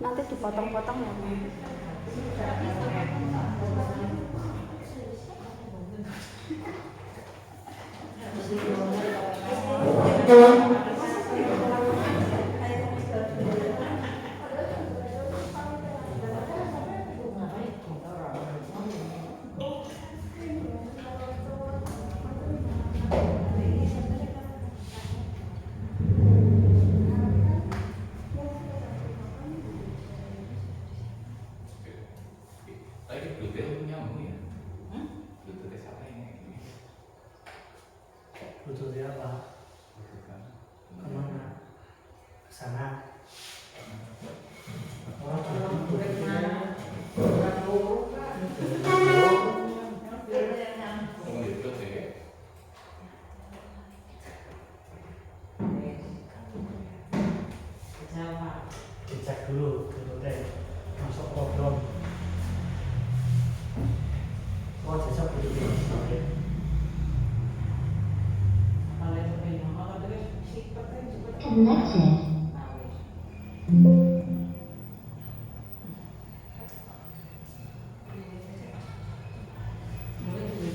Nanti dipotong-potong ya. Tadi Bluetooth nyambung ya? Bluetooth siapa ini? Bluetooth apa? Kemana? Kesana. Dicek dulu deh masuk program. Oh, cocok dulu. Oke. Connected.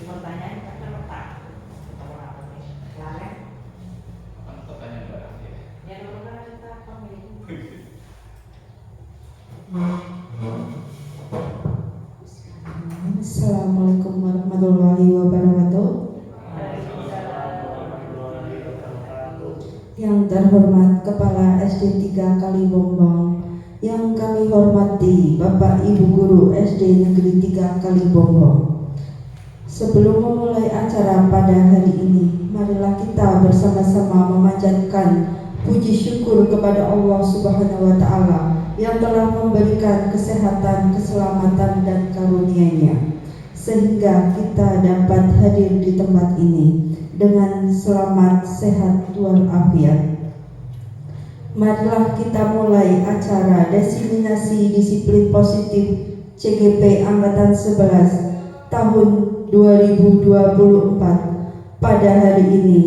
Pertanyaan barang ya? Assalamualaikum warahmatullahi wabarakatuh. Yang terhormat Kepala SD 3 Kalibombong, yang kami hormati Bapak Ibu Guru SD Negeri 3 Kalibombong. Sebelum memulai acara pada hari ini, marilah kita bersama-sama memanjatkan puji syukur kepada Allah Subhanahu wa Ta'ala yang telah memberikan kesehatan, keselamatan, dan karunia-Nya, sehingga kita dapat hadir di tempat ini dengan selamat, sehat, walafiat. Marilah kita mulai acara diseminasi disiplin positif CGP Angkatan 11 tahun 2024 pada hari ini.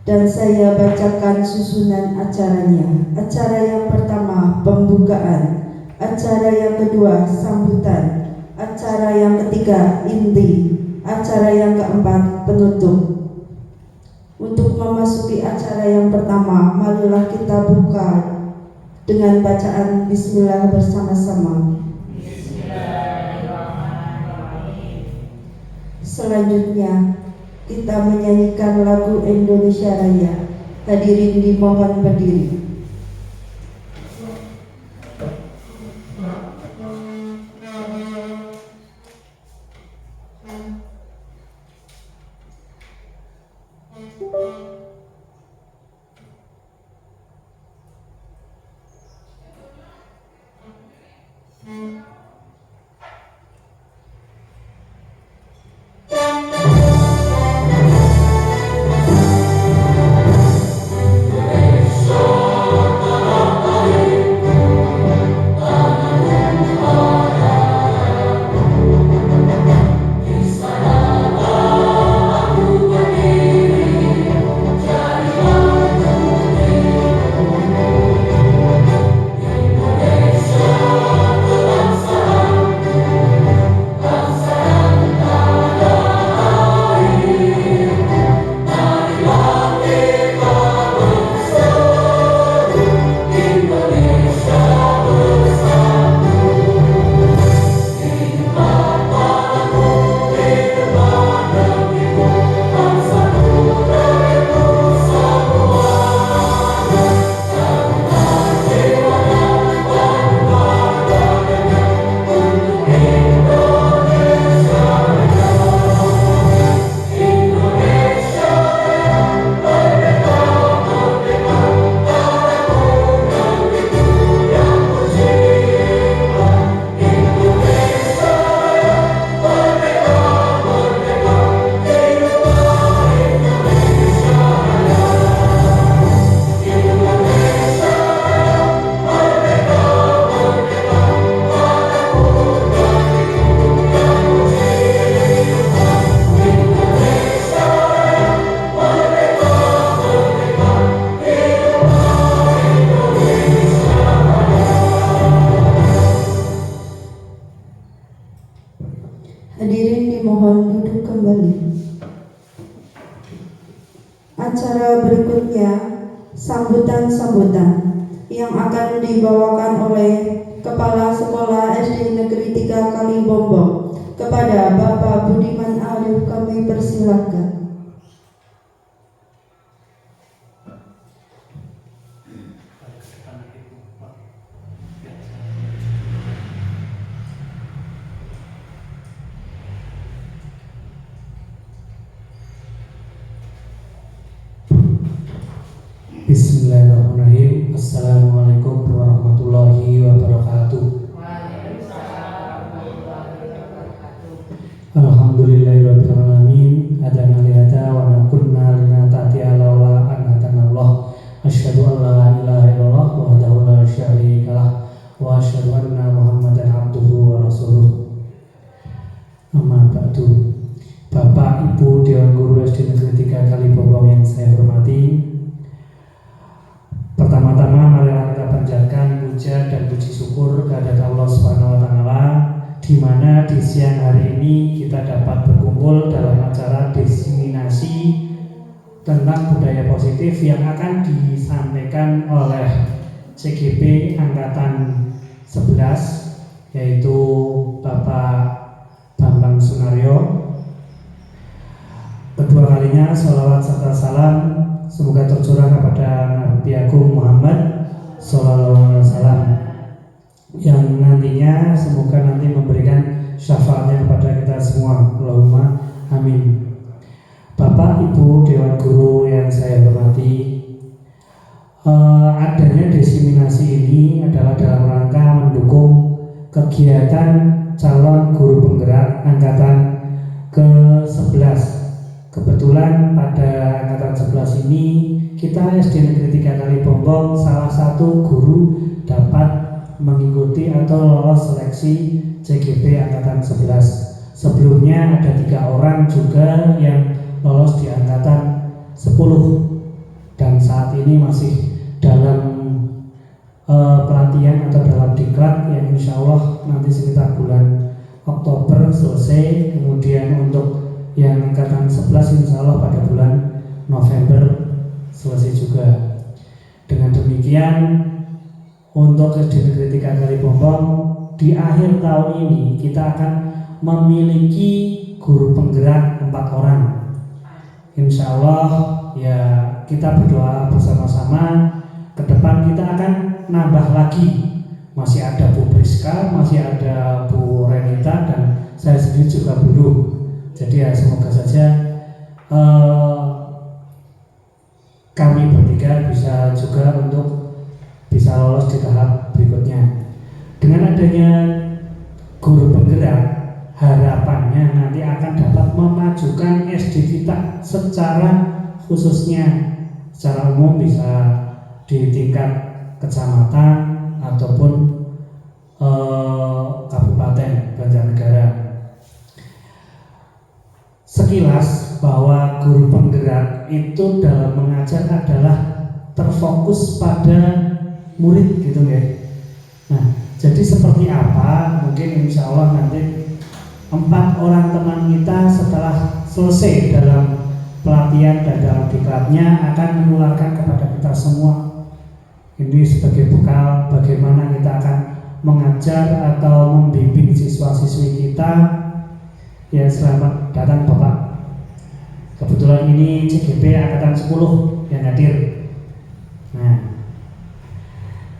Dan saya bacakan susunan acaranya. Acara yang pertama pembukaan, acara yang kedua sambutan, acara yang ketiga inti, acara yang keempat penutup. Untuk memasuki acara yang pertama, marilah kita buka dengan bacaan Bismillah bersama-sama. Selanjutnya kita menyanyikan lagu Indonesia Raya. Hadirin dimohon berdiri. Indonesia berikutnya sambutan-sambutan yang akan dibawakan oleh Kepala Sekolah SD Negeri 3 Kalibombong. Kepada Bapak Budiman Arif kami persilakan. Bismillahirrahmanirrahim. Assalamualaikum warahmatullahi wabarakatuh. Alhamdulillahirabbil alamin. Hadana li hada wa ma kunna linahtadiya laula an hadanallah. Asyhadu an la ilaha illallah wahdahu la syarika lah wa asyhadu anna Muhammadan abduhu wa rasuluh. Amma ba'du. Bapak Ibu Dewan Guru SD Negeri 3 Kalibombong yang saya hormati, pertama-tama marilah kita panjatkan puja dan puji syukur kehadirat Allah Subhanahu wa taala, di mana di siang hari ini kita dapat berkumpul dalam acara diseminasi tentang budaya positif yang akan disampaikan oleh CGP angkatan 11, yaitu Bapak Bambang Sunaryo. Kedua kalinya sholawat serta salam semoga tercurah kepada Nabi Agung Muhammad Sallallahu Alaihi Wasallam, yang nantinya semoga nanti memberikan syafaatnya kepada kita semua. Allahumma amin. Bapak Ibu Dewan Guru yang saya hormati, adanya diseminasi ini adalah dalam rangka mendukung kegiatan calon guru penggerak angkatan ke-11. Kebetulan pada angkatan 11 ini kita SD Negeri 3 Kalibombong salah satu guru dapat mengikuti atau lolos seleksi CGP angkatan 11. Sebelumnya ada 3 orang juga yang lolos di angkatan 10 dan saat ini masih dalam pelatihan atau dalam diklat yang insya Allah nanti sekitar bulan Oktober selesai. Kemudian untuk yang angkatan 11 insya Allah pada bulan November selesai juga. Dengan demikian untuk SD Negeri 3 Kalibombong di akhir tahun ini kita akan memiliki guru penggerak 4 orang. Insya Allah ya kita berdoa bersama-sama, ke depan kita akan nambah lagi. Masih ada Bu Priska, masih ada Bu Renita, dan saya sendiri juga belum. Jadi ya semoga saja kami bertiga bisa juga untuk bisa lolos di tahap berikutnya. Dengan adanya guru penggerak, harapannya nanti akan dapat memajukan SD kita secara khususnya, secara umum bisa di tingkat kecamatan ataupun Kabupaten Banjarnegara. Sekilas bahwa guru penggerak itu dalam mengajar adalah terfokus pada murid gitu ya. Nah, jadi seperti apa? Mungkin insya Allah nanti 4 orang teman kita setelah selesai dalam pelatihan dan dalam diklatnya akan menularkan kepada kita semua. Ini sebagai bekal bagaimana kita akan mengajar atau membimbing siswa-siswi kita. Ya, selamat datang Bapak. Kebetulan ini CGP angkatan 10 yang hadir. Nah,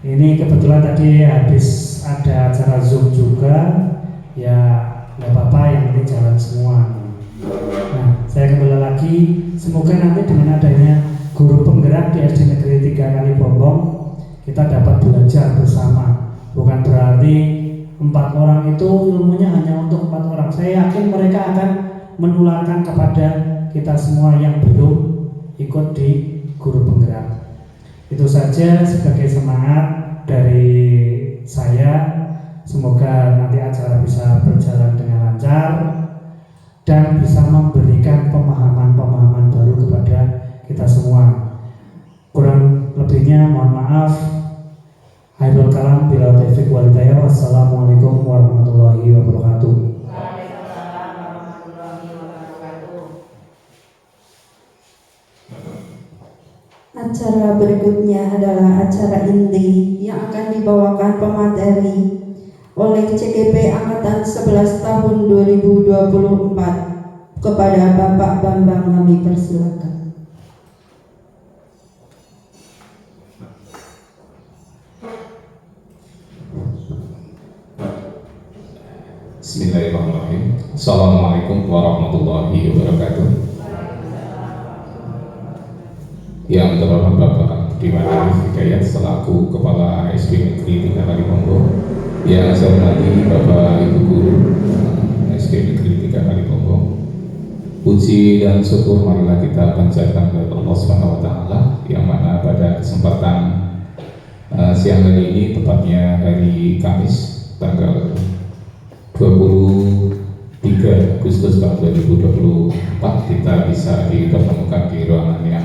ini kebetulan tadi habis ada acara Zoom juga. Ya, nggak apa-apa, yang penting jalan semua. Nah, saya kembali lagi. Semoga nanti dengan adanya guru penggerak di SD Negeri 3 Kalibombong kita dapat belajar bersama. Bukan berarti 4 orang itu ilmunya hanya untuk 4 orang. Saya yakin mereka akan menularkan kepada kita semua yang belum ikut di guru penggerak. Itu saja sebagai semangat dari saya. Semoga nanti acara bisa berjalan dengan lancar dan bisa memberikan pemahaman-pemahaman baru kepada kita semua. Kurang lebihnya mohon maaf. Hairul kalam bila taufiq wal hidayah. Wassalamualaikum warahmatullahi wabarakatuh. Waalaikumsalam warahmatullahi wabarakatuh. Acara berikutnya adalah acara inti yang akan dibawakan pemateri oleh CGP Angkatan 11 tahun 2024. Kepada Bapak Bambang kami persilakan. Bismillahirrahmanirrahim. Assalamualaikum warahmatullahi wabarakatuh. Yang terhormat Bapak Budiman Arif Hidayat selaku Kepala SD Negeri 3 Kalibonggo, yang saya hormati Bapak Ibu Guru SD Negeri 3 Kalibonggo, puji dan syukur marilah kita panjatkan kepada Allah Subhanahu wa taala, yang mana pada kesempatan siang hari ini, tepatnya hari Kamis tanggal 23 Agustus tahun 2024, kita bisa dipertemukan di ruangan yang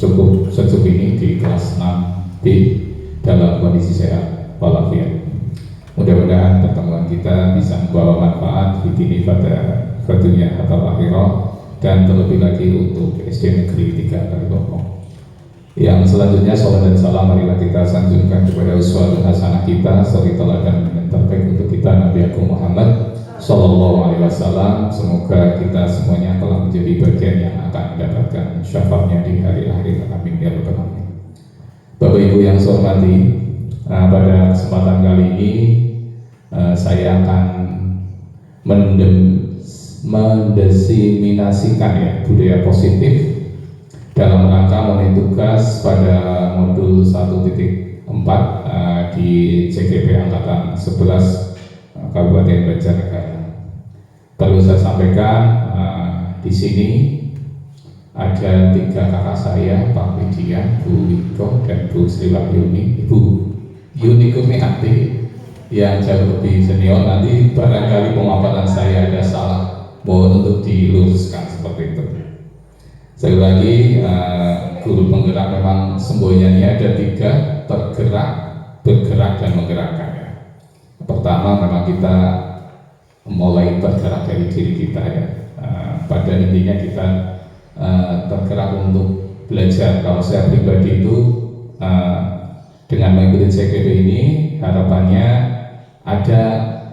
cukup sejuk ini di kelas 6B dalam kondisi sehat walafiat. Mudah-mudahan pertemuan kita bisa membawa manfaat di dini pada dunia atau akhirat, dan terlebih lagi untuk SD Negeri 3 Kalibonggo. Yang selanjutnya, salam dan salam marilah kita sanjungkan kepada uswatun hasanah kita, suri teladan yang terbaik untuk kita Nabi Agung Muhammad Sallallahu Alaihi Wasallam. Semoga kita semuanya telah menjadi bagian yang akan mendapatkan syafaatnya di hari akhir. Amin ya rabbal alamin. Bapak Ibu yang saya hormati, pada kesempatan kali ini saya akan mendesiminasikan budaya positif dalam rangka memenuhi tugas pada modul 1.4 di CGP Angkatan 11 Kabupaten Banjarnegara. Perlu saya sampaikan, di sini ada 3 kakak saya, Pak Widya, Bu Wiko, dan Bu Sri Wahyuni. Ibu Yuni Kumiati yang jauh lebih senior. Nanti barangkali pemaparan saya ada salah, mohon untuk diluruskan seperti itu. Sekali lagi, guru penggerak memang semboyannya ada 3: tergerak, bergerak, dan menggerakkan. Pertama, memang kita mulai bergerak dari diri kita pada intinya kita tergerak untuk belajar. Kalau saya pribadi itu dengan mengikuti CGP ini, harapannya ada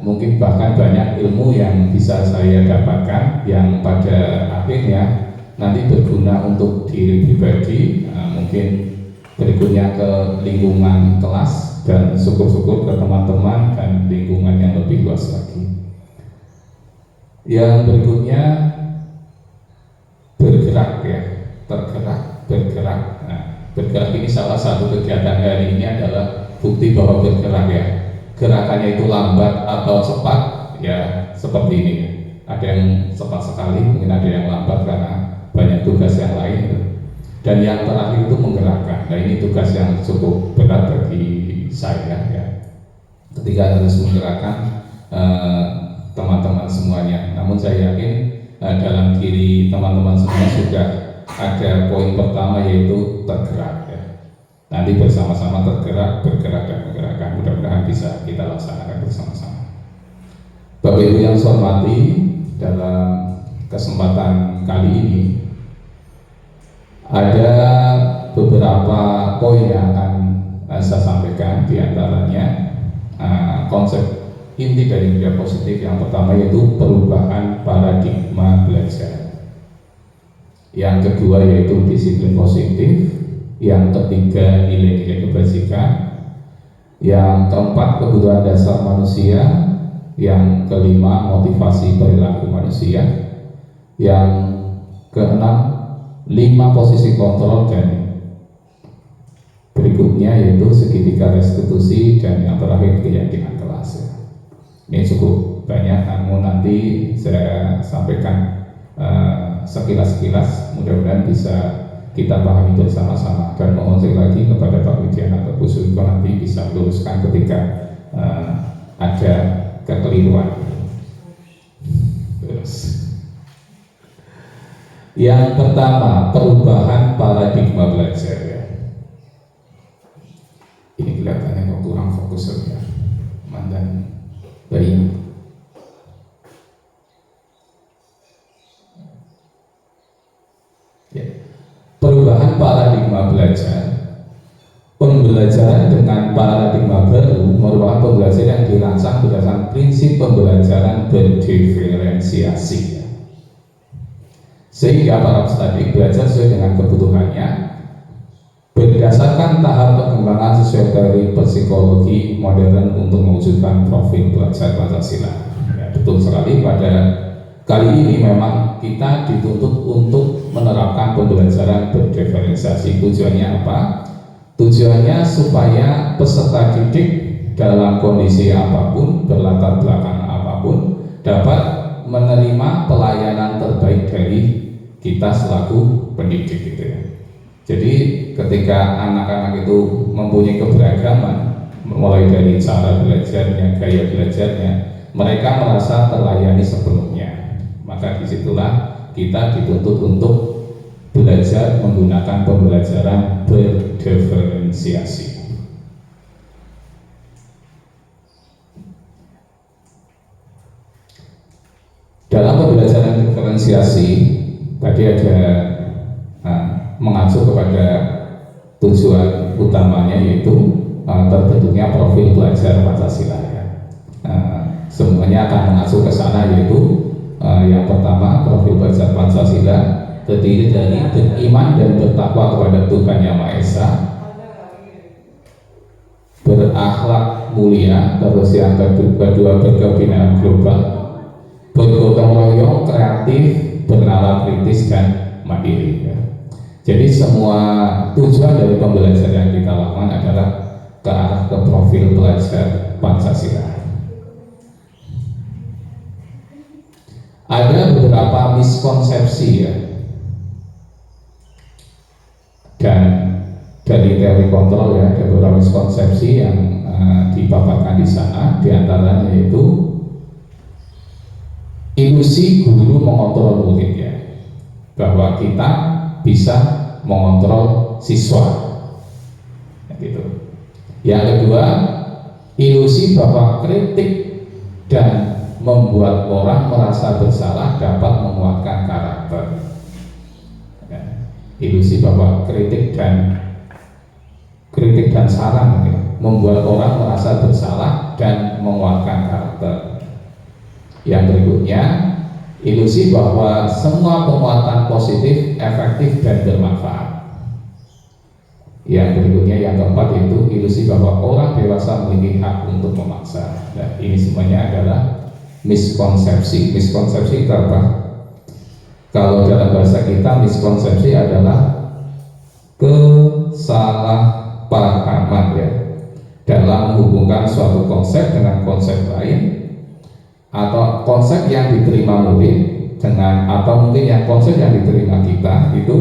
mungkin bahkan banyak ilmu yang bisa saya dapatkan yang pada akhirnya nanti berguna untuk diri pribadi, mungkin berikutnya ke lingkungan kelas, dan syukur-syukur ke teman-teman dan lingkungan yang lebih luas lagi. Yang berikutnya bergerak tergerak, bergerak. Nah, bergerak ini salah satu kegiatan hari ini adalah bukti bahwa bergerak gerakannya itu lambat atau cepat seperti ini. Ada yang cepat sekali, mungkin ada yang lambat karena banyak tugas yang lain. Dan yang terakhir itu menggerakkan. Nah, ini tugas yang cukup berat bagi saya ketika harus menggerakkan teman-teman semuanya. Namun saya yakin dalam diri teman-teman semua sudah ada poin pertama, yaitu tergerak. Nanti bersama-sama tergerak, bergerak, dan menggerakkan. Mudah-mudahan bisa kita laksanakan bersama-sama. Bapak Ibu yang saya hormati, dalam kesempatan kali ini ada beberapa poin yang akan saya sampaikan. Di antaranya konsep inti dari budaya positif yang pertama, yaitu perubahan paradigma belajar. Yang kedua yaitu disiplin positif. Yang ketiga nilai-nilai kebajikan. Yang keempat kebutuhan dasar manusia. Yang kelima motivasi perilaku manusia. Yang keenam 5 posisi kontrol, dan berikutnya yaitu segitiga restitusi, dan yang terakhir keyakinan kelas. Ini cukup banyak, namun nanti saya sampaikan sekilas-sekilas, mudah-mudahan bisa kita pahami bersama-sama. Dan mohon sekali lagi kepada Pak Widya atau Bu Sulko nanti bisa meluruskan ketika ada kekeliruan. Terus yang pertama, perubahan paradigma belajar. Ini kelihatannya kok kurang fokus mandan bayi. Perubahan pembelajaran dengan paradigma baru merupakan pembelajaran yang dirancang berdasarkan prinsip pembelajaran berdiferensiasi, ya. Sehingga para peserta didik belajar sesuai dengan kebutuhannya berdasarkan tahap perkembangan sesuai teori psikologi modern untuk mewujudkan profil pelajar Pancasila. Ya, betul sekali, pada kali ini memang kita dituntut untuk menerapkan pembelajaran berdiferensiasi. Tujuannya apa? Tujuannya supaya peserta didik dalam kondisi apapun, berlatar belakang apapun, dapat menerima pelayanan terbaik dari kita selaku pendidik, gitu ya. Jadi ketika anak-anak itu mempunyai keberagaman, mulai dari cara belajarnya, gaya belajarnya, mereka merasa terlayani sebelumnya. Maka disitulah kita dituntut untuk belajar menggunakan pembelajaran berdiferensiasi. Dalam pembelajaran diferensiasi tadi ada mengacu kepada tujuan utamanya, yaitu terbentuknya profil pelajar Pancasila, ya. Semuanya akan mengacu ke sana, yaitu yang pertama, profil pelajar Pancasila terdiri dari beriman dan bertakwa kepada Tuhan Yang Maha Esa, berakhlak mulia, terus yang kedua berkebinaan global, bergotong royong, kreatif, bernalar kritis, dan mandiri, ya. Jadi semua tujuan dari pembelajaran yang kita lakukan adalah ke arah ke profil pelajar Pancasila. Ada beberapa miskonsepsi, ya, dan dari teori kontrol, ya, ada beberapa miskonsepsi yang dipaparkan di sana. Di antaranya yaitu ilusi guru mengontrol murid, ya, bahwa kita bisa mengontrol siswa, ya, gitu. Yang kedua, ilusi bahwa kritik dan membuat orang merasa bersalah dapat menguatkan karakter, ya. Ilusi bahwa kritik dan saran, ya, membuat orang merasa bersalah dan menguatkan karakter. Yang berikutnya, ilusi bahwa semua penguatan positif, efektif, dan bermanfaat. Yang berikutnya, yang keempat, yaitu ilusi bahwa orang dewasa memiliki hak untuk memaksa. Dan ini semuanya adalah miskonsepsi. Miskonsepsi itu apa? Kalau dalam bahasa kita, miskonsepsi adalah kesalahpahaman, ya, dalam menghubungkan suatu konsep dengan konsep lain, atau konsep yang diterima murid dengan, atau mungkin yang konsep yang diterima kita itu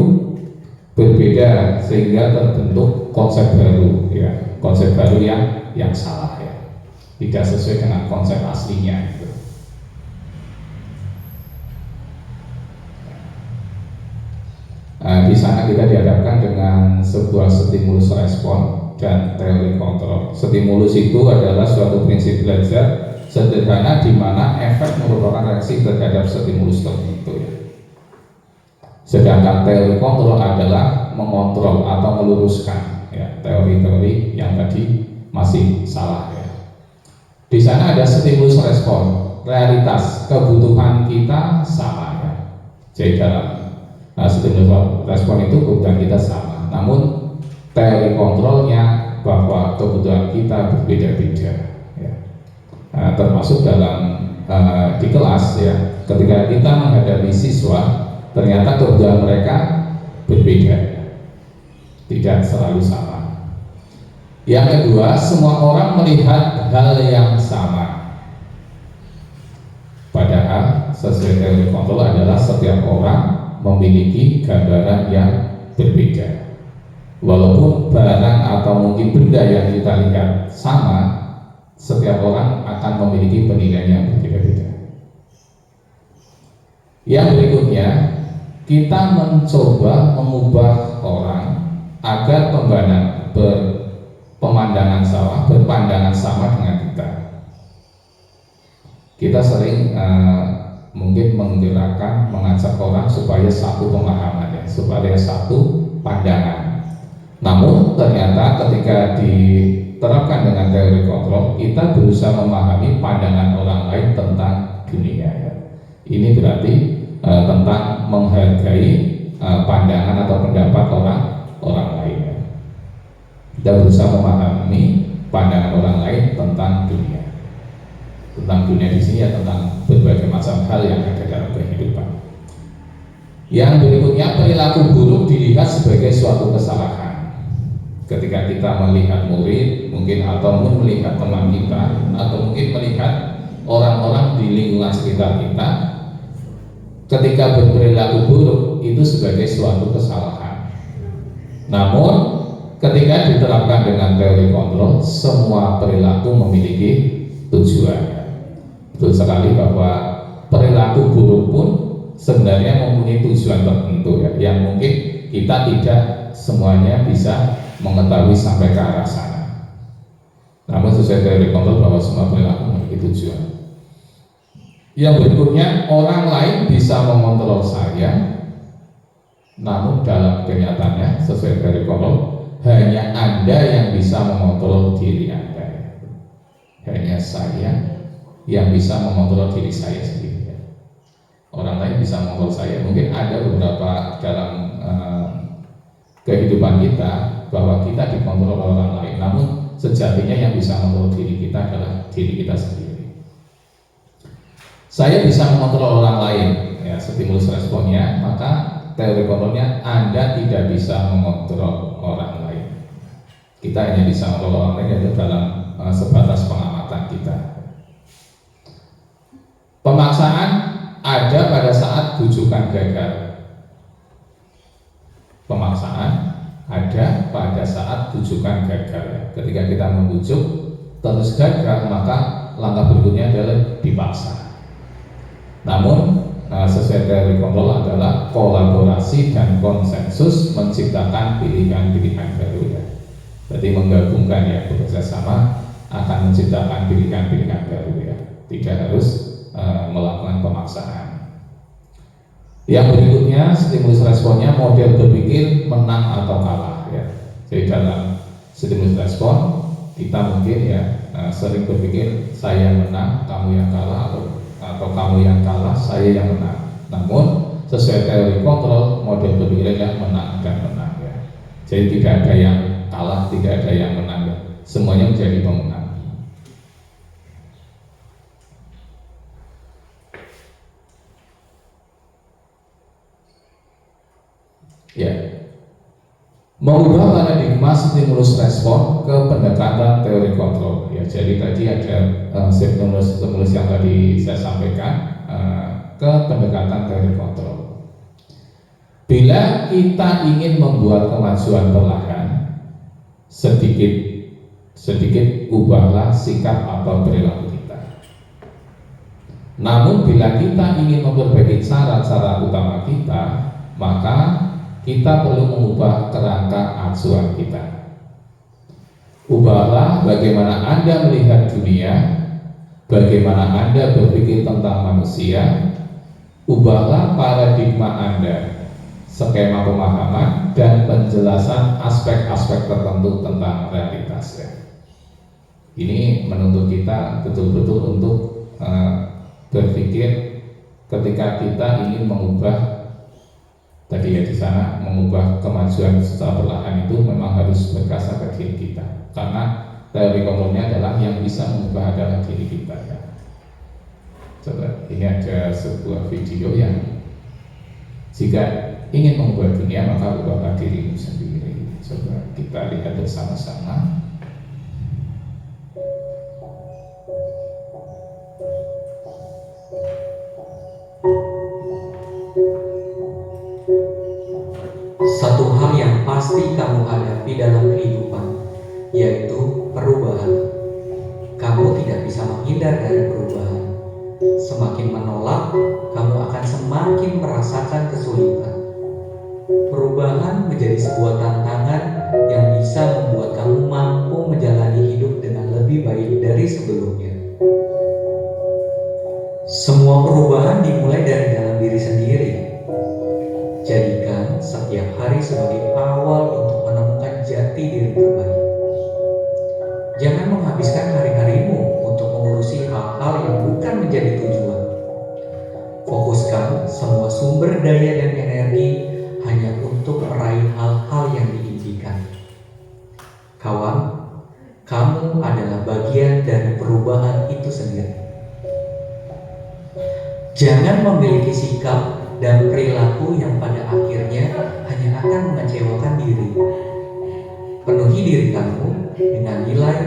berbeda sehingga terbentuk konsep baru, ya, konsep baru yang salah, ya, tidak sesuai dengan konsep aslinya, gitu. Di sana kita dihadapkan dengan sebuah stimulus respon dan teori kontrol. Stimulus itu adalah suatu prinsip belajar sederhana di mana efek merupakan reaksi terhadap stimulus tertentu, ya. Sedangkan teori kontrol adalah mengontrol atau meluruskan, ya, teori-teori yang tadi masih salah, ya. Di sana ada stimulus respon, realitas kebutuhan kita sama, ya. Jadi dalam stimulus respon itu kebutuhan kita sama, namun teori kontrolnya bahwa kebutuhan kita berbeda-beda, ya. Termasuk dalam di kelas, ya, ketika kita menghadapi siswa, ternyata kebutuhan mereka berbeda, tidak selalu sama. Yang kedua, semua orang melihat hal yang sama, padahal sesuai teori kontrol adalah setiap orang memiliki gambaran yang berbeda. Walaupun barang atau mungkin benda yang kita lihat sama, setiap orang akan memiliki penilaian yang berbeda-beda. Yang berikutnya, kita mencoba mengubah orang agar berpandangan sama dengan kita. Kita sering mungkin menggerakkan, mengajak orang supaya satu pemahaman, ya, supaya satu pandangan. Namun ternyata ketika diterapkan dengan teori kontrol, kita berusaha memahami pandangan orang lain tentang dunia. Ini berarti tentang menghargai pandangan atau pendapat orang lain. Kita berusaha memahami pandangan orang lain tentang dunia. Tentang dunia di sini ya tentang berbagai macam hal yang ada dalam kehidupan. Yang berikutnya, perilaku buruk dilihat sebagai suatu kesalahan. Ketika kita melihat murid mungkin atau melihat teman kita atau mungkin melihat orang-orang di lingkungan sekitar kita, ketika berperilaku buruk itu sebagai suatu kesalahan. Namun ketika diterapkan dengan teori kontrol, semua perilaku memiliki tujuan. Betul sekali bahwa perilaku buruk pun sebenarnya mempunyai tujuan tertentu ya, yang mungkin kita tidak semuanya bisa mengetahui sampai ke arah sana. Namun sesuai teori kontrol bahwa semua perilaku memiliki tujuan. Yang berikutnya, orang lain bisa mengontrol saya, namun dalam kenyataannya sesuai teori kontrol hanya Anda yang bisa mengontrol diri Anda. Hanya saya yang bisa mengontrol diri saya sendiri. Orang lain bisa mengontrol saya. Mungkin ada beberapa dalam kehidupan kita bahwa kita dikontrol oleh orang lain, namun sejatinya yang bisa mengontrol diri kita adalah diri kita sendiri. Saya bisa mengontrol orang lain, ya, stimulus responnya, maka teori kontrolnya Anda tidak bisa mengontrol orang lain. Kita hanya bisa mengontrol orang lain yaitu dalam sebatas pengamatan kita. Pemaksaan ada pada saat bujukan gagal. Pemaksaan ada pada saat bujukan gagal. Ketika kita membujuk terus gagal, maka langkah berikutnya adalah dipaksa. Namun sesuai teori kontrol adalah kolaborasi dan konsensus menciptakan pilihan-pilihan baru ya. Berarti menggabungkan ya, bekerja sama akan menciptakan pilihan-pilihan baru ya. Tidak harus melakukan pemaksaan. Yang berikutnya, stimulus responnya model berpikir menang atau kalah ya. Jadi dalam stimulus respon kita mungkin ya sering berpikir saya menang, kamu yang kalah, atau kamu yang kalah, saya yang menang. Namun sesuai teori kontrol, model berpikirnya menang dan menang ya. Jadi tidak ada yang kalah, tidak ada yang menang ya. Semuanya menjadi pemenang. Ya, mengubah paradigma stimulus respon ke pendekatan teori kontrol. Ya, jadi tadi ada stimulus yang tadi saya sampaikan ke pendekatan teori kontrol. Bila kita ingin membuat kemajuan perlahan, sedikit ubahlah sikap atau perilaku kita. Namun bila kita ingin memperbaiki cara-cara utama kita, maka kita perlu mengubah kerangka acuan kita. Ubahlah bagaimana Anda melihat dunia, bagaimana Anda berpikir tentang manusia. Ubahlah paradigma Anda, skema pemahaman dan penjelasan aspek-aspek tertentu tentang realitas ya. Ini menuntut kita betul-betul untuk berpikir ketika kita ingin mengubah tadi ya, di sana mengubah kemajuan secara perlahan itu memang harus berkasar ke diri kita, karena teori kontrolnya adalah yang bisa mengubah adalah diri kita ya. Coba ini ada sebuah video yang jika ingin mengubah dunia maka ubahlah dirimu sendiri. Coba kita lihat bersama-sama. Satu hal yang pasti kamu hadapi dalam kehidupan, yaitu perubahan. Kamu tidak bisa menghindar dari perubahan. Semakin menolak, kamu akan semakin merasakan kesulitan. Perubahan menjadi sebuah tantangan yang bisa membuat kamu mampu menjalani hidup dengan lebih baik dari sebelumnya. Semua perubahan dimulai dari dalam diri sendiri. Jadikan setiap hari sebagai awal untuk menemukan jalan sumber daya dan energi hanya untuk meraih hal-hal yang diimpikan. Kawan, kamu adalah bagian dari perubahan itu sendiri. Jangan memiliki sikap dan perilaku yang pada akhirnya hanya akan mengecewakan diri. Penuhi diri kamu dengan nilai,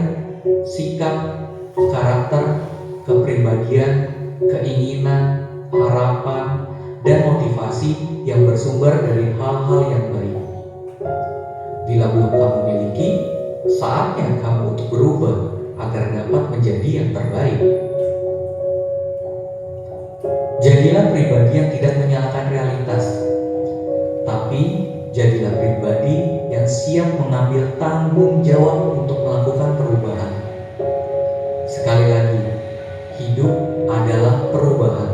sikap, karakter, kepribadian, keinginan, harapan, dan motivasi yang bersumber dari hal-hal yang baik. Bila belum kamu miliki, saatnya kamu untuk berubah agar dapat menjadi yang terbaik. Jadilah pribadi yang tidak menyalahkan realitas, tapi jadilah pribadi yang siap mengambil tanggung jawab untuk melakukan perubahan. Sekali lagi, hidup adalah perubahan.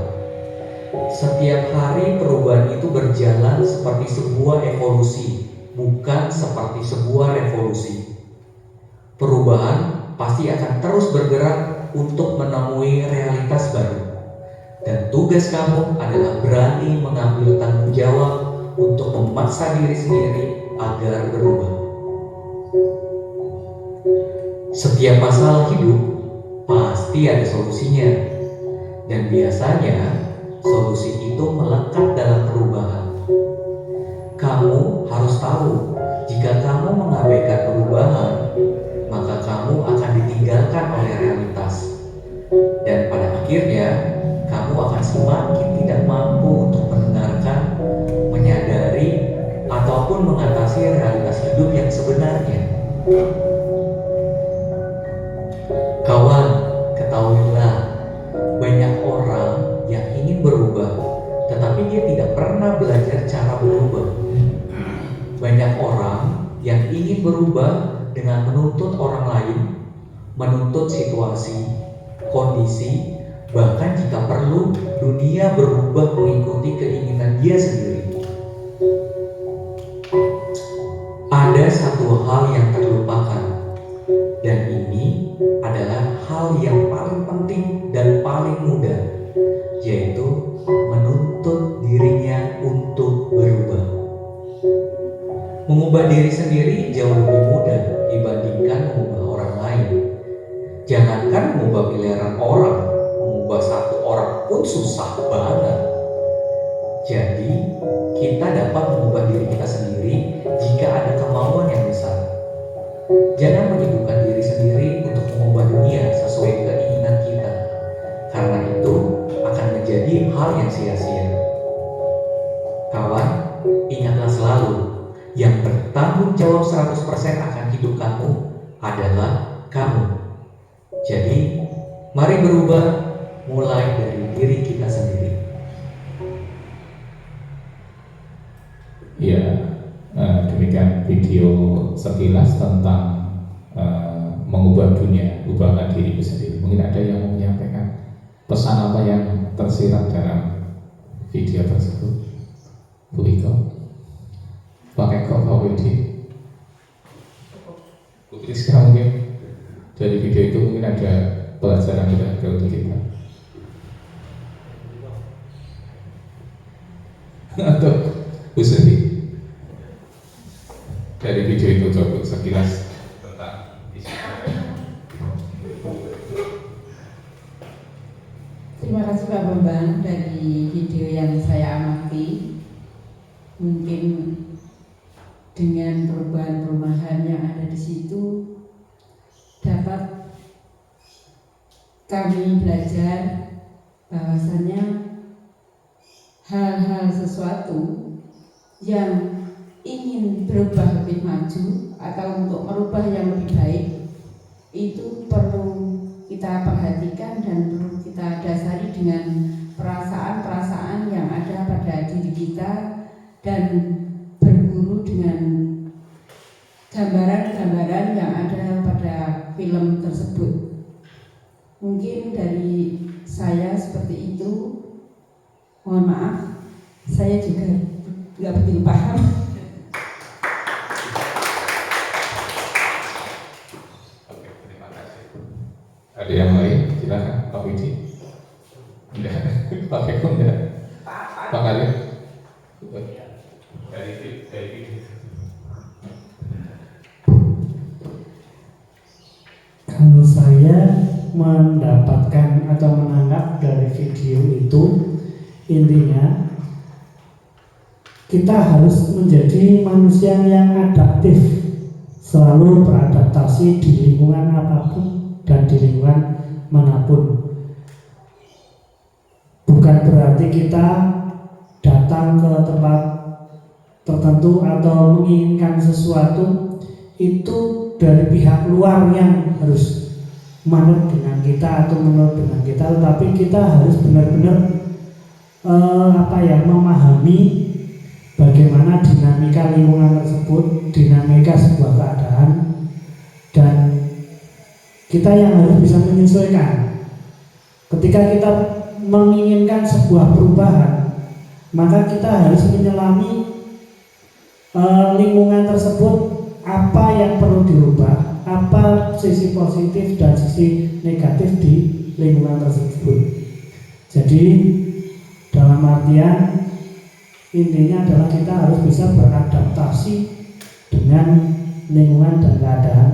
Setiap hari perubahan itu berjalan seperti sebuah evolusi, bukan seperti sebuah revolusi. Perubahan pasti akan terus bergerak untuk menemui realitas baru. Dan tugas kamu adalah berani mengambil tanggung jawab untuk memaksa diri sendiri agar berubah. Setiap masalah hidup pasti ada solusinya. Dan biasanya solusi itu melekat dalam perubahan. Kamu harus tahu, jika kamu mengabaikan perubahan, maka kamu akan ditinggalkan oleh realitas. Dan pada akhirnya, kamu akan semakin tidak mampu untuk mendengarkan, menyadari, ataupun mengatasi realitas hidup yang sebenarnya. Kawan, ketahuilah, banyak orang yang ingin berubah, tetapi dia tidak pernah belajar cara berubah. Banyak orang yang ingin berubah dengan menuntut orang lain, menuntut situasi, kondisi, bahkan jika perlu, dunia berubah mengikuti keinginan dia sendiri. Ada satu hal yang terlupakan, dan ini adalah hal yang paling penting dan paling mudah, yaitu menuntut dirinya untuk berubah. Mengubah diri sendiri jauh lebih mudah dibandingkan mengubah orang lain. Jangankan mengubah miliaran orang, mengubah satu orang pun susah banget. Jadi, kita dapat mengubah diri kita sendiri jika ada kemauan yang besar. Jangan menyibukkan diri sendiri untuk mengubah dunia sesuai keinginan kita, karena itu akan menjadi hal yang sia-sia. Kawan, ingatlah selalu, yang bertanggung jawab 100% akan hidup kamu adalah kamu. Jadi, mari berubah mulai dari diri kita sendiri. Ya, demikian video sekilas tentang mengubah dunia, ubahlah dirimu sendiri. Mungkin ada yang mau menyampaikan pesan apa yang tersirat dalam video tersebut? Bu Iko, pakai kok Pak Widi? Bu Priska, mungkin dari video itu mungkin ada pelajaran berharga untuk kita. Atau Bu Sri, dari video itu coba sekilas tentang isi. Terima kasih Pak Bambang dari video yang saya amati. Mungkin dengan perubahan-perubahan yang ada di situ dapat kami belajar bahwasannya hal-hal sesuatu yang ingin berubah lebih maju atau untuk merubah yang lebih baik itu perlu kita perhatikan dan perlu kita dasari dengan perasaan-perasaan yang ada pada diri kita dan berguru dengan gambaran-gambaran yang ada pada film tersebut. Mungkin dari saya seperti itu. Mohon maaf, saya juga nggak begitu paham. Oke, terima kasih. Ada yang lain? Silakan, Pak Widi. Enggak, Pak Eko enggak. Pak Khalid. Kalau saya mendapatkan atau menangkap dari video itu, intinya kita harus menjadi manusia yang adaptif, selalu beradaptasi di lingkungan apapun dan di lingkungan manapun. Bukan berarti kita datang ke tempat tertentu atau menginginkan sesuatu itu dari pihak luar yang harus manut dengan kita atau menurut dengan kita, tetapi kita harus benar-benar memahami bagaimana dinamika lingkungan tersebut, dinamika sebuah keadaan, dan kita yang harus bisa menyesuaikan. Ketika kita menginginkan sebuah perubahan, maka kita harus menyelami lingkungan tersebut, apa yang perlu dirubah, apa sisi positif dan sisi negatif di lingkungan tersebut. Jadi dalam artian intinya adalah kita harus bisa beradaptasi dengan lingkungan dan keadaan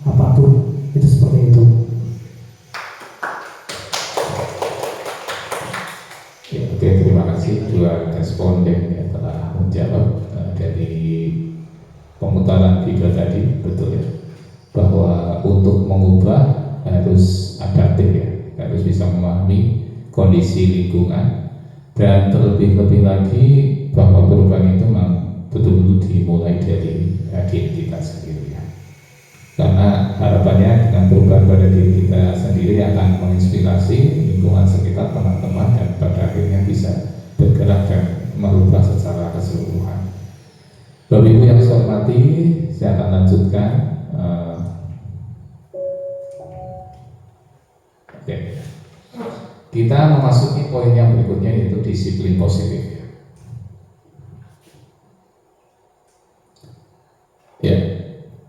apapun. Itu seperti itu. Ya, oke, terima kasih dua responden yang telah menjawab dari pemutaran video tadi. Betul ya, bahwa untuk mengubah harus adaptif ya, harus bisa memahami kondisi lingkungan, dan terlebih-lebih lagi bahwa perubahan itu memang betul-betul dimulai dari diri kita sendiri ya. Karena harapannya dengan perubahan pada diri kita sendiri akan menginspirasi lingkungan sekitar, teman-teman, dan pada akhirnya bisa bergerak dan merubah secara keseluruhan. Bapak Ibu yang saya hormati, saya akan lanjutkan. Oke. Kita memasuki poin yang berikutnya, yaitu disiplin positif. Ya,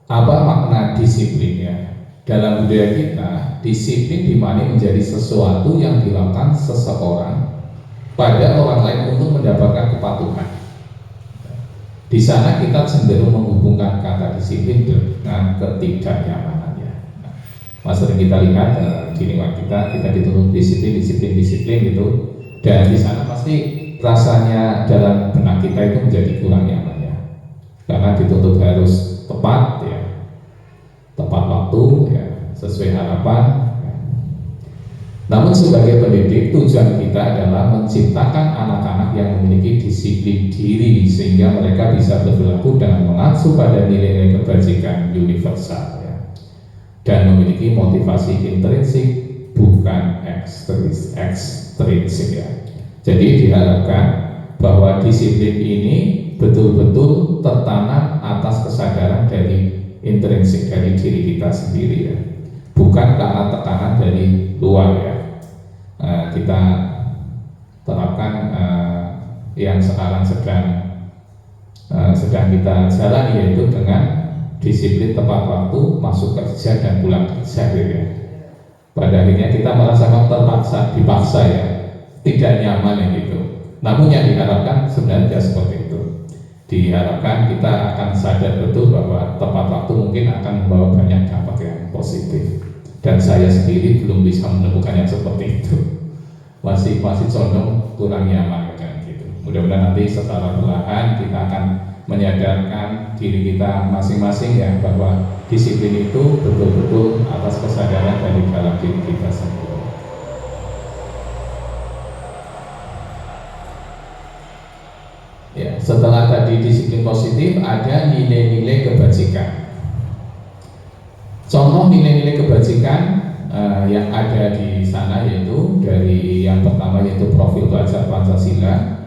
apa makna disiplinnya? Dalam budaya kita, disiplin dimana menjadi sesuatu yang dilakukan seseorang pada orang lain untuk mendapatkan kepatuhan. Di sana kita cenderung menghubungkan kata disiplin dengan ketidaknyamanannya. Maksudnya kita lihat di lingkungan kita dituntut disiplin gitu, dan di sana pasti rasanya dalam benak kita itu menjadi kurang nyaman ya, karena dituntut harus tepat ya, tepat waktu ya, sesuai harapan ya. Namun sebagai pendidik, tujuan kita adalah menciptakan anak-anak yang memiliki disiplin diri sehingga mereka bisa berperilaku dan mengacu pada nilai-nilai kebajikan universal ya, dan memiliki motivasi intrinsik bukan ekstrinsik ya. Jadi diharapkan bahwa disiplin ini betul-betul tertanam atas kesadaran dari intrinsik dari diri kita sendiri ya, bukan karena tekanan dari luar ya. Kita terapkan yang sekarang sedang kita jalani, yaitu dengan disiplin tepat waktu, masuk kerja dan pulang kerja gitu ya. Pada akhirnya kita merasakan dipaksa ya, tidak nyaman ya gitu. Namun yang diharapkan sebenarnya seperti itu. Diharapkan kita akan sadar betul bahwa tepat waktu mungkin akan membawa banyak dampak yang positif. Dan saya sendiri belum bisa menemukan yang seperti itu. Masih condong kurang nyaman kan gitu. Mudah-mudahan nanti secara perlahan kita akan menyadarkan diri kita masing-masing ya, bahwa disiplin itu betul-betul atas kesadaran dari dalam diri kita sendiri. Ya, setelah tadi disiplin positif, ada nilai-nilai kebajikan. Contoh nilai-nilai kebajikan yang ada di sana yaitu dari yang pertama yaitu profil pelajar Pancasila,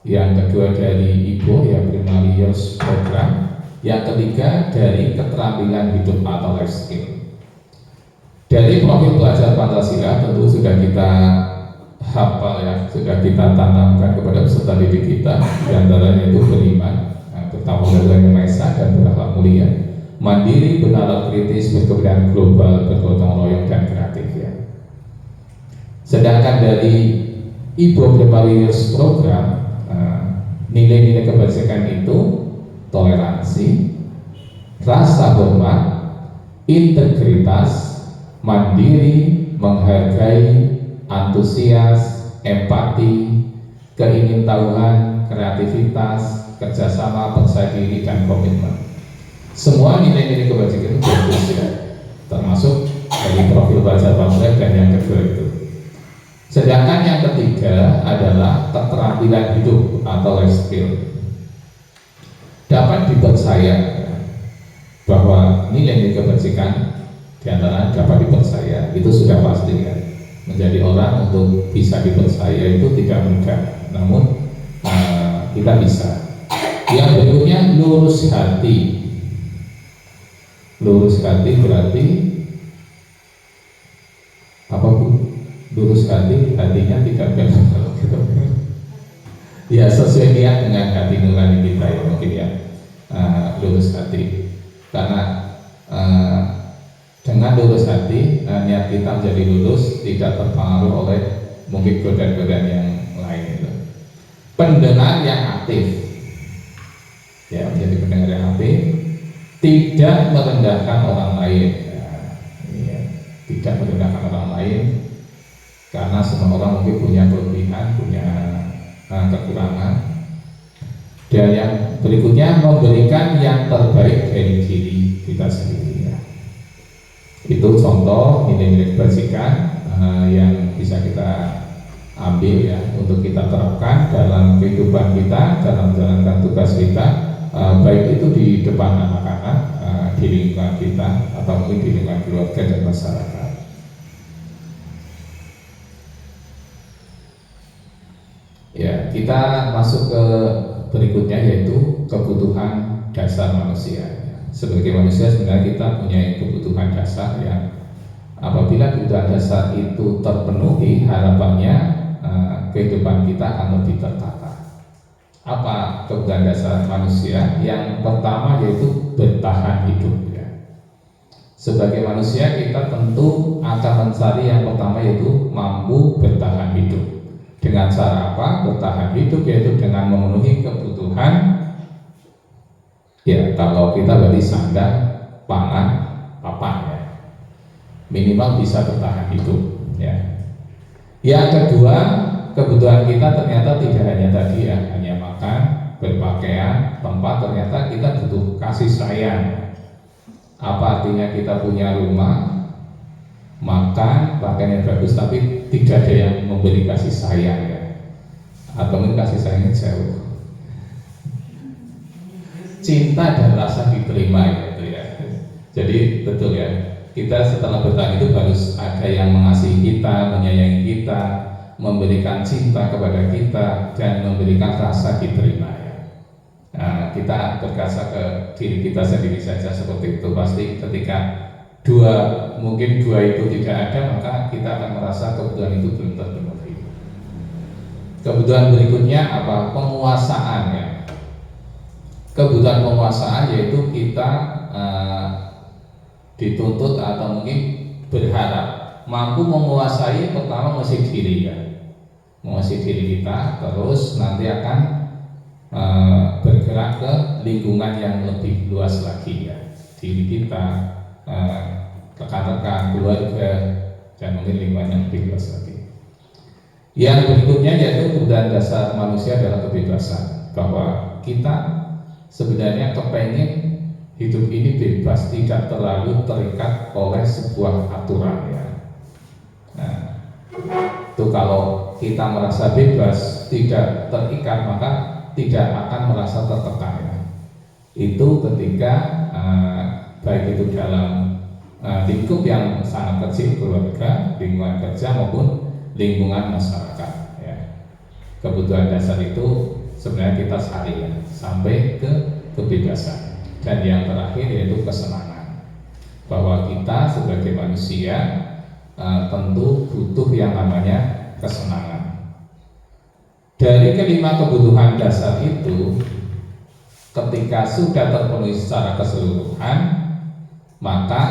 yang kedua dari IBO ya, Prima Years Program, yang ketiga dari keterampilan hidup atau life skill. Dari profil pelajar Pancasila tentu sudah kita hafal ya, sudah kita tanamkan kepada peserta didik kita, diantaranya itu beriman, bertakwa kepada Yang Maha Esa dan berakhlak mulia, mandiri, bernalar kritis, berkepentingan global, bergotong royong dan kreatif ya. Sedangkan dari IBO Prima Years Program, Nilai-nilai kebajikan itu toleransi, rasa hormat, integritas, mandiri, menghargai, antusias, empati, keingintahuan, kreativitas, kerjasama, percaya diri, dan komitmen. Semua nilai-nilai kebajikan itu bagus ya, termasuk dari profil pelajar pamflet dan yang kedua itu. Sedangkan yang ketiga adalah keterampilan hidup atau life skill. Dapat dipercaya bahwa nilai-nilai kebajikan diantara dapat dipercaya itu sudah pasti kan. Menjadi orang untuk bisa dipercaya itu tidak mudah, namun kita bisa. Yang berikutnya lurus hati. Lurus hati berarti apa Bu? Lurus hati, hatinya tidak belok kalau gitu. Ya sesuai niat dengan hati nurani kita ya mungkin ya. Lurus hati, karena dengan lurus hati niat kita menjadi lurus, tidak terpengaruh oleh mungkin godaan-godaan yang lain itu. Pendengar yang aktif, ya menjadi pendengar yang aktif, tidak merendahkan orang lain, ya, tidak merendahkan orang lain, karena semua orang mungkin punya kelebihan, punya kekurangan. Dan yang berikutnya memberikan yang terbaik dari diri kita sendiri ya. Itu contoh nilai-nilai kebajikan yang bisa kita ambil ya untuk kita terapkan dalam kehidupan kita, dalam menjalankan tugas kita, baik itu di depan anak-anak, di lingkungan kita, atau mungkin di lingkungan keluarga dan masyarakat. Ya, kita masuk ke berikutnya yaitu kebutuhan dasar manusia. Sebagai manusia sebenarnya kita punya kebutuhan dasar yang apabila kebutuhan dasar itu terpenuhi, harapannya kehidupan kita akan lebih tertata. Apa kebutuhan dasar manusia? Yang pertama yaitu bertahan hidup ya. Sebagai manusia kita tentu akan mencari yang pertama yaitu mampu bertahan hidup. Dengan cara apa? Bertahan hidup yaitu dengan memenuhi kebutuhan ya, kalau kita berarti sandang, pangan, papan ya. Minimal bisa bertahan hidup ya. Yang kedua, kebutuhan kita ternyata tidak hanya tadi ya, hanya makan, berpakaian, tempat, ternyata kita butuh kasih sayang. Apa artinya kita punya rumah, makan, pakaian yang bagus, tapi tidak ada yang memberi kasih sayang ya, atau mungkin kasih sayangnya jauh. Cinta dan rasa diterima gitu ya. Jadi betul ya, kita setelah bertahan itu harus ada yang mengasihi kita, menyayangi kita, memberikan cinta kepada kita, dan memberikan rasa diterima ya. Nah, kita berkaca ke diri kita sendiri saja seperti itu. Pasti ketika mungkin dua itu tidak ada, maka kita akan merasa kebutuhan itu belum terpenuhi. Kebutuhan berikutnya apa? Penguasaan ya. Kebutuhan penguasaan yaitu kita dituntut atau mungkin berharap mampu menguasai pertama menguasai diri ya, menguasai diri kita, terus nanti akan bergerak ke lingkungan yang lebih luas lagi ya, diri kita, rekan-rekan, keluarga, dan mungkin lingkungan yang lebih luas lagi. Yang berikutnya yaitu kebutuhan dasar manusia adalah kebebasan, bahwa kita sebenarnya kepengen hidup ini bebas, tidak terlalu terikat oleh sebuah aturan ya. Nah, itu kalau kita merasa bebas, tidak terikat, maka tidak akan merasa tertekan ya. Itu ketika baik itu dalam lingkup yang sangat kecil, keluarga, lingkungan kerja maupun lingkungan masyarakat ya. Kebutuhan dasar itu sebenarnya kita cari ya, sampai ke kebebasan. Dan yang terakhir yaitu kesenangan, bahwa kita sebagai manusia tentu butuh yang namanya kesenangan. Dari kelima kebutuhan dasar itu, ketika sudah terpenuhi secara keseluruhan, maka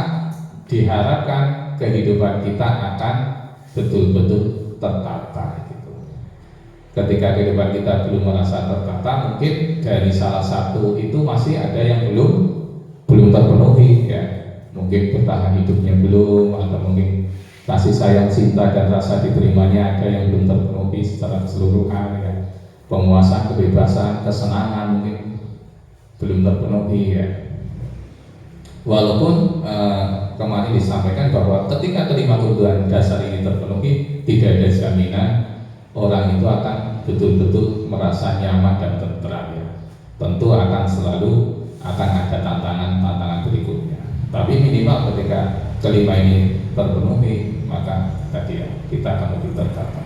diharapkan kehidupan kita akan betul-betul tertata gitu. ketika kehidupan kita belum merasa tertata, mungkin dari salah satu itu masih ada yang belum terpenuhi ya. Mungkin bertahan hidupnya belum, atau mungkin kasih sayang, cinta dan rasa diterimanya ada yang belum terpenuhi secara keseluruhan ya. Penguasaan, kebebasan, kesenangan mungkin belum terpenuhi ya. Walaupun kemarin disampaikan bahwa ketika kelima kebutuhan dasar ini terpenuhi, tidak ada jaminan orang itu akan betul-betul merasa nyaman dan tentram ya. Tentu akan ada tantangan berikutnya. Tapi minimal ketika kelima ini terpenuhi, maka tadi ya, kita akan lebih tertata.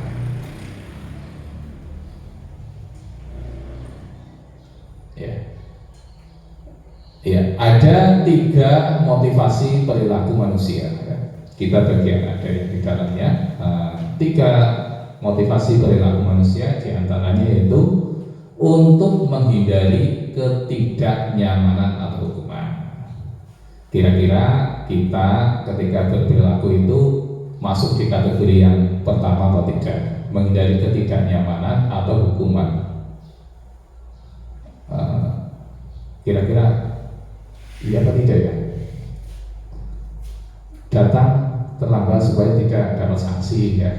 Ya, ada 3 motivasi perilaku manusia. Ya. Kita bagian ada yang di dalamnya 3 motivasi perilaku manusia, diantaranya yaitu untuk menghindari ketidaknyamanan atau hukuman. Kira-kira kita ketika berperilaku itu masuk di kategori yang pertama atau tidak? Menghindari ketidaknyamanan atau hukuman. Kira-kira iya apa tidak ya? Datang terlambat supaya tidak dapat sanksi ya.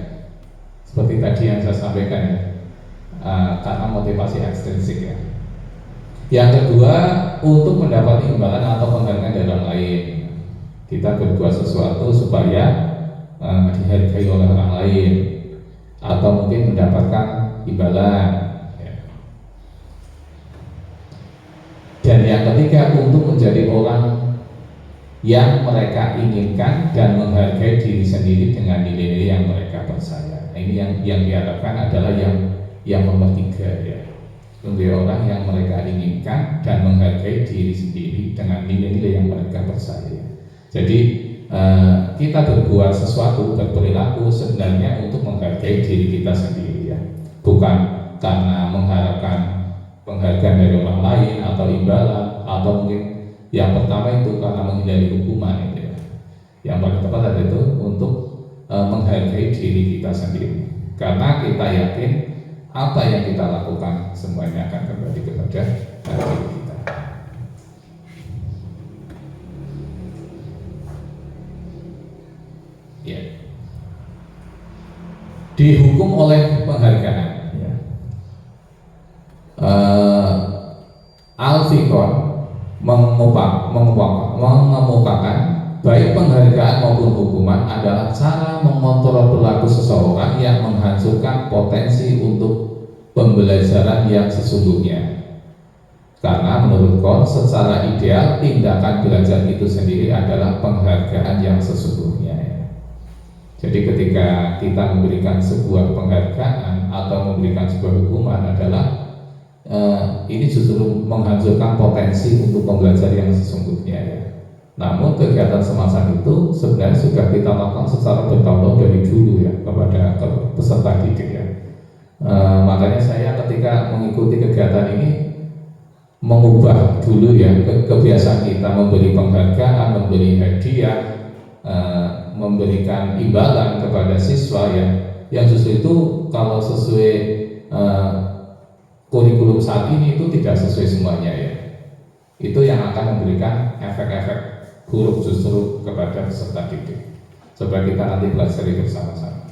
Seperti tadi yang saya sampaikan ya, karena motivasi ekstrinsik ya. Yang kedua, untuk mendapat imbalan atau penghargaan dari orang lain. Kita berbuat sesuatu supaya dihargai oleh orang lain, atau mungkin mendapatkan imbalan ya. Dan yang ketiga, untuk menjadi orang yang mereka inginkan dan menghargai diri sendiri dengan nilai-nilai yang mereka percaya. Ini yang diharapkan adalah yang nomor 3 ya. Menjadi orang yang mereka inginkan dan menghargai diri sendiri dengan nilai-nilai yang mereka percaya. Jadi kita berbuat sesuatu, berperilaku sebenarnya untuk menghargai diri kita sendiri ya. Bukan karena mengharapkan penghargaan dari orang lain atau imbalan, atau mungkin yang pertama itu karena menghindari hukuman itu ya. Yang paling tepat adalah itu untuk menghargai diri kita sendiri, karena kita yakin apa yang kita lakukan semuanya akan kembali kepada diri kita. Ya. Dihukum oleh penghargaan ya. Al-Fiqh mengemukakan baik penghargaan maupun hukuman adalah cara mengontrol perilaku seseorang yang menghancurkan potensi untuk pembelajaran yang sesungguhnya. Karena menurut Kon, secara ideal tindakan belajar itu sendiri adalah penghargaan yang sesungguhnya. Jadi ketika kita memberikan sebuah penghargaan atau memberikan sebuah hukuman adalah ini justru menghancurkan potensi untuk pembelajaran yang sesungguhnya ya. Namun kegiatan semacam itu sebenarnya sudah kita lakukan secara bertahun-tahun dari dulu ya kepada peserta didik ya. Makanya saya ketika mengikuti kegiatan ini mengubah dulu ya kebiasaan kita memberi penghargaan, memberi hadiah, memberikan imbalan kepada siswa ya, yang justru itu kalau sesuai kurikulum saat ini itu tidak sesuai semuanya ya. Itu yang akan memberikan efek-efek buruk justru kepada peserta didik. Coba kita nanti belajar bersama-sama.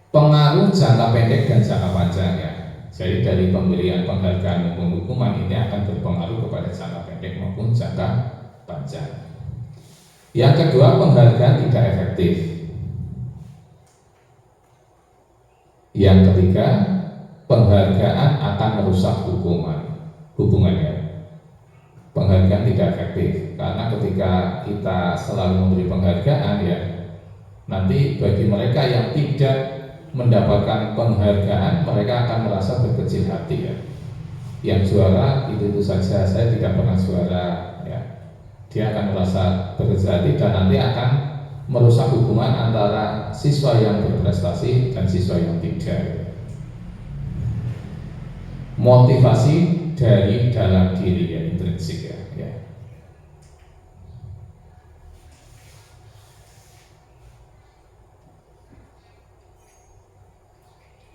Pengaruh jangka pendek dan jangka panjang ya. Jadi dari pemberian penghargaan maupun hukuman ini akan berpengaruh kepada jangka pendek maupun jangka panjang. Yang kedua, penghargaan tidak efektif. Yang ketiga, penghargaan akan merusak hubungannya. Penghargaan tidak efektif karena ketika kita selalu memberi penghargaan ya, nanti bagi mereka yang tidak mendapatkan penghargaan, mereka akan merasa berkecil hati ya. Yang juara itu saja, saya tidak pernah juara ya. Dia akan merasa berkecil hati dan nanti akan merusak hubungan antara siswa yang berprestasi dan siswa yang tidak. Motivasi dari dalam diri ya, intrinsik ya.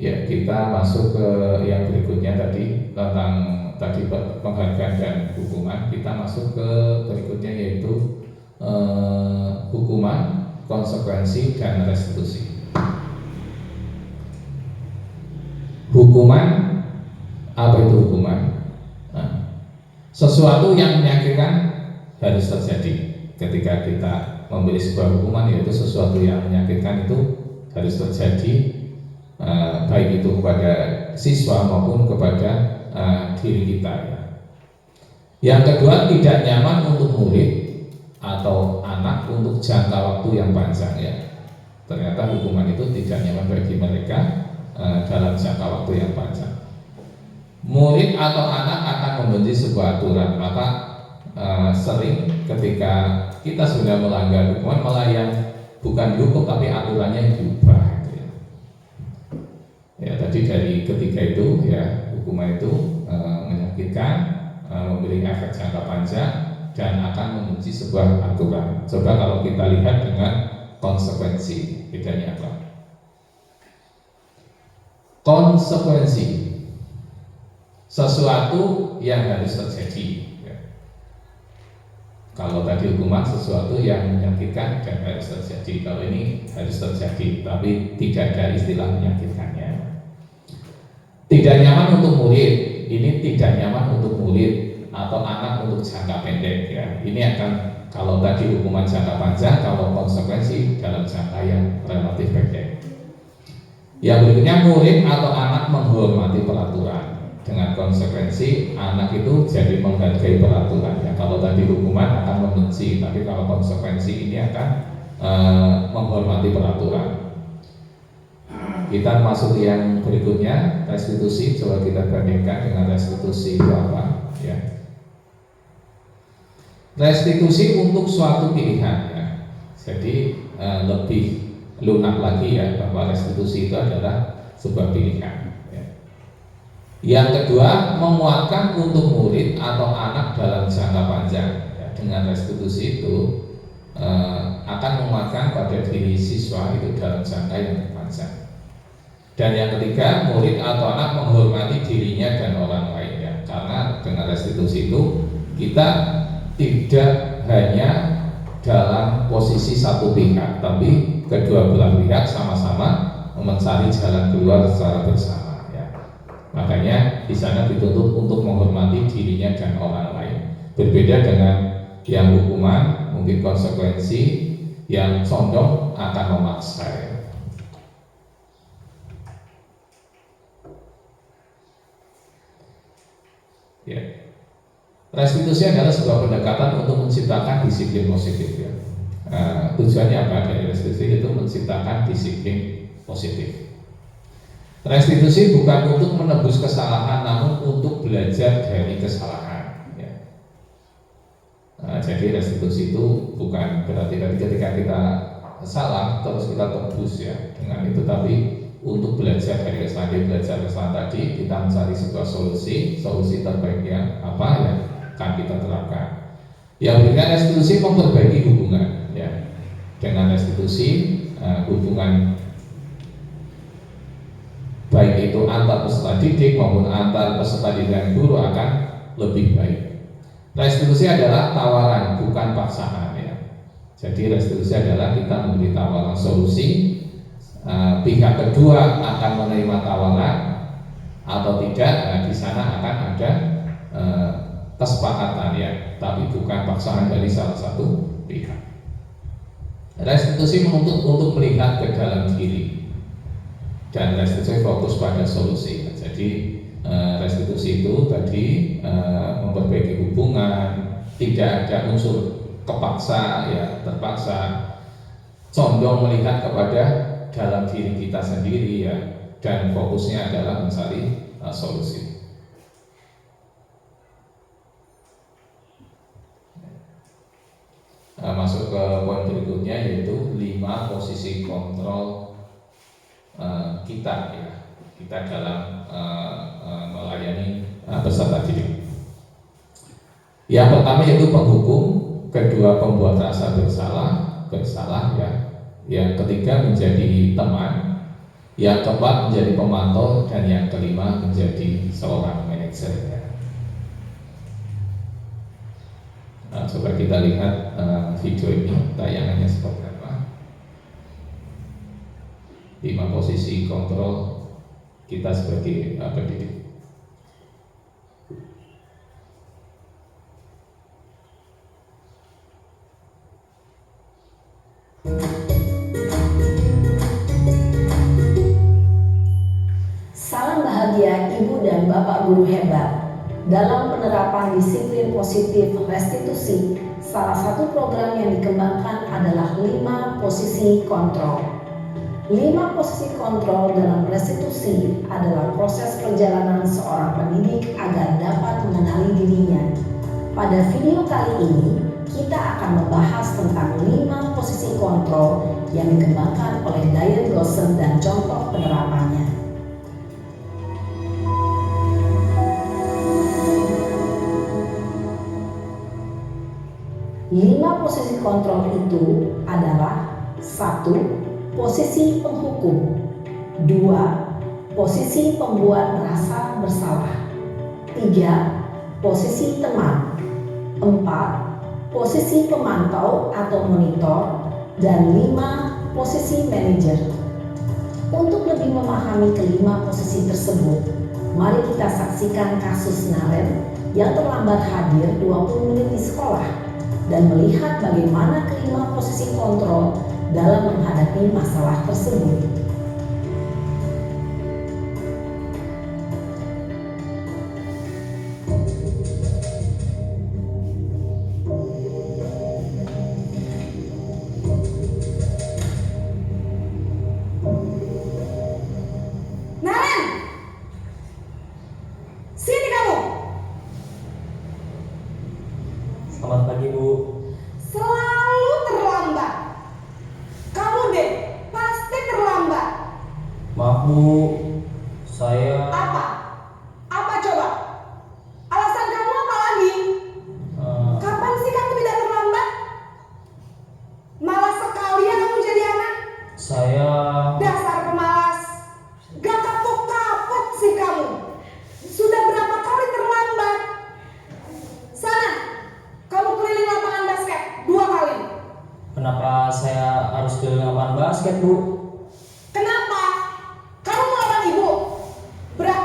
Ya, kita masuk ke yang berikutnya tadi tentang penghargaan dan hukuman. Kita masuk ke berikutnya yaitu hukuman, konsekuensi, dan restitusi. Hukuman, apa itu hukuman? Nah, sesuatu yang menyakitkan harus terjadi ketika kita memberi sebuah hukuman, yaitu sesuatu yang menyakitkan itu harus terjadi, baik itu kepada siswa maupun kepada diri kita. Yang kedua, tidak nyaman untuk murid atau anak untuk jangka waktu yang panjang. Ya, ternyata hukuman itu tidak nyaman bagi mereka dalam jangka waktu yang panjang. Murid atau anak akan membenci sebuah aturan, maka sering ketika kita sudah melanggar hukuman, malah yang bukan dihukum tapi aturannya diubah. Ya, tadi dari ketiga itu, ya, hukuman itu menyakitkan, memberi efek jangka panjang, dan akan membenci sebuah aturan. Coba kalau kita lihat dengan konsekuensi, bedanya apa? Konsekuensi, sesuatu yang harus terjadi. Ya. Kalau tadi hukuman sesuatu yang menyakitkan dan harus terjadi. Kalau ini harus terjadi, tapi tidak ada istilah menyakitkannya. Tidak nyaman untuk murid, ini tidak nyaman untuk murid atau anak untuk jangka pendek. Ya, ini akan, kalau tadi hukuman jangka panjang, kalau konsekuensi dalam jangka yang relatif pendek. Yang berikutnya, murid atau anak menghormati peraturan. Dengan konsekuensi, anak itu jadi menghargai peraturan. Ya, kalau tadi hukuman akan membenci, tapi kalau konsekuensi ini akan menghormati peraturan. Kita masuk yang berikutnya, restitusi. Coba kita bandingkan dengan restitusi itu apa? Ya. Restitusi untuk suatu pilihan. Ya. Jadi lebih lunak lagi, ya, bahwa restitusi itu adalah sebuah pilihan. Ya. Yang kedua, menguatkan untuk murid atau anak dalam jangka panjang. Ya, dengan restitusi itu akan menguatkan pada diri siswa itu dalam jangka yang panjang. Dan yang ketiga, murid atau anak menghormati dirinya dan orang lainnya. Karena dengan restitusi itu kita tidak hanya dalam posisi satu pihak, tapi kedua belah pihak sama-sama mencari jalan keluar secara bersama. Ya. Makanya di sana dituntut untuk menghormati dirinya dan orang lain. Berbeda dengan yang hukuman, mungkin konsekuensi yang condong akan memaksa. Ya. Ya. Restitusi adalah sebuah pendekatan untuk menciptakan disiplin positif. Ya. Tujuannya apa dari restitusi? Itu menciptakan disiplin positif. Restitusi bukan untuk menebus kesalahan, namun untuk belajar dari kesalahan. Ya. Jadi restitusi itu bukan berarti ketika kita salah terus kita tebus, ya, dengan itu, tapi untuk belajar dari kesalahan. Belajar kesalahan tadi, kita mencari sebuah solusi terbaik yang apa yang akan kita terapkan. Yang berikutnya, restitusi memperbaiki hubungan. Ya. Dengan restitusi, hubungan baik itu antar peserta didik maupun antar peserta didik dan guru akan lebih baik. Restitusi adalah tawaran, bukan paksaan. Ya. Jadi restitusi adalah kita memberi tawaran solusi. Pihak kedua akan menerima tawaran atau tidak. Di sana akan ada kesepakatan, ya, tapi bukan paksaan dari salah satu pihak. Restitusi menuntut untuk melihat ke dalam diri, dan restitusi fokus pada solusi. Jadi restitusi itu tadi memperbaiki hubungan, tidak ada unsur kepaksa, ya, terpaksa, condong melihat kepada dalam diri kita sendiri, ya, dan fokusnya adalah mencari solusi. Masuk ke poin berikutnya, yaitu 5 posisi kontrol kita, ya, kita dalam melayani peserta didik. Yang pertama yaitu penghukum, kedua pembuat rasa bersalah, ya. Yang ketiga menjadi teman, yang keempat menjadi pemantau, dan yang kelima menjadi seorang manajer. Nah, coba kita lihat video ini tayangannya seperti apa. 5 posisi kontrol kita sebagai pendidik. Salam bahagia Ibu dan Bapak guru hebat. Dalam penerapan disiplin positif restitusi, salah satu program yang dikembangkan adalah 5 posisi kontrol. 5 posisi kontrol dalam restitusi adalah proses perjalanan seorang pendidik agar dapat mengenali dirinya. Pada video kali ini, kita akan membahas tentang 5 posisi kontrol yang dikembangkan oleh Diane Goshen dan contoh penerapannya. 5 posisi kontrol itu adalah 1. Posisi penghukum, 2. Posisi pembuat merasa bersalah, 3. Posisi teman, 4. Posisi pemantau atau monitor, dan 5. Posisi manajer. Untuk lebih memahami kelima posisi tersebut, mari kita saksikan kasus Naren yang terlambat hadir 20 menit di sekolah dan melihat bagaimana kelima posisi kontrol dalam menghadapi masalah tersebut. Naren! Sini kamu! Selamat pagi, Bu. Selalu terlambat. Kamu deh, pasti terlambat. Maaf, Bu. Saya Apa? Apa coba? Alasan kamu apa lagi? Kapan sih kamu tidak terlambat? Malas sekali ya kamu jadi anak. saya Dasar pemalas. Gak kapok-kapok sih kamu. Sudah berapa kali terlambat? Sana, kamu keliling lapangan basket 2 kali. Kenapa saya harus keliling lapangan basket, Bu? Kenapa? Kamu melawan ibu. Berat.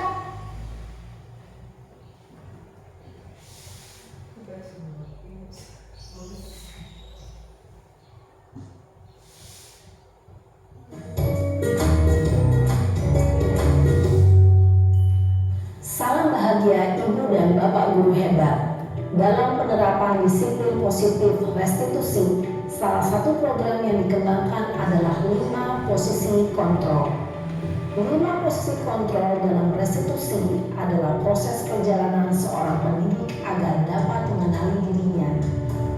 Salam bahagia Ibu dan Bapak guru hebat. Dalam penerapan disiplin positif restitusi, salah satu program yang dikembangkan adalah 5 posisi kontrol. 5 posisi kontrol dalam restitusi adalah proses perjalanan seorang pendidik agar dapat mengenali dirinya.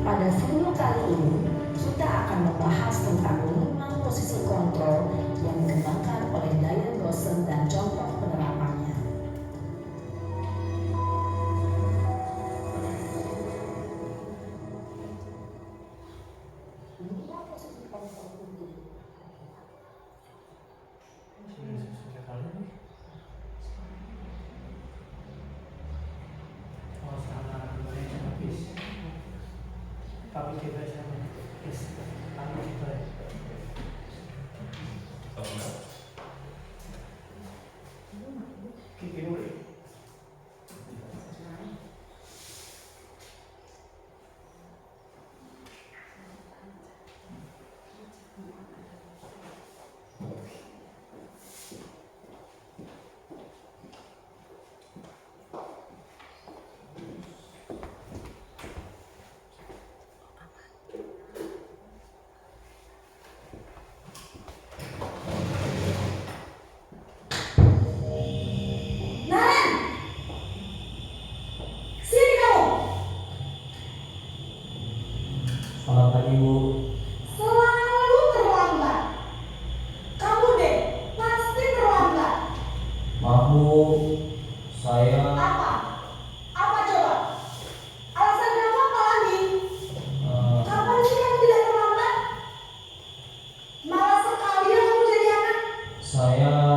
Pada video kali ini, kita akan membahas tentang 5 posisi kontrol yang dikembangkan oleh Diane Goshen dan contoh penerapannya. Naren! Sini kamu. Selamat pagi, Bu. Selalu terlambat. Kamu deh, pasti terlambat. Maaf, Bu. Saya Apa? Apa coba? Alasan kamu apa lagi? Kapan sih kamu tidak terlambat? Malas sekali ya kamu jadi anak. saya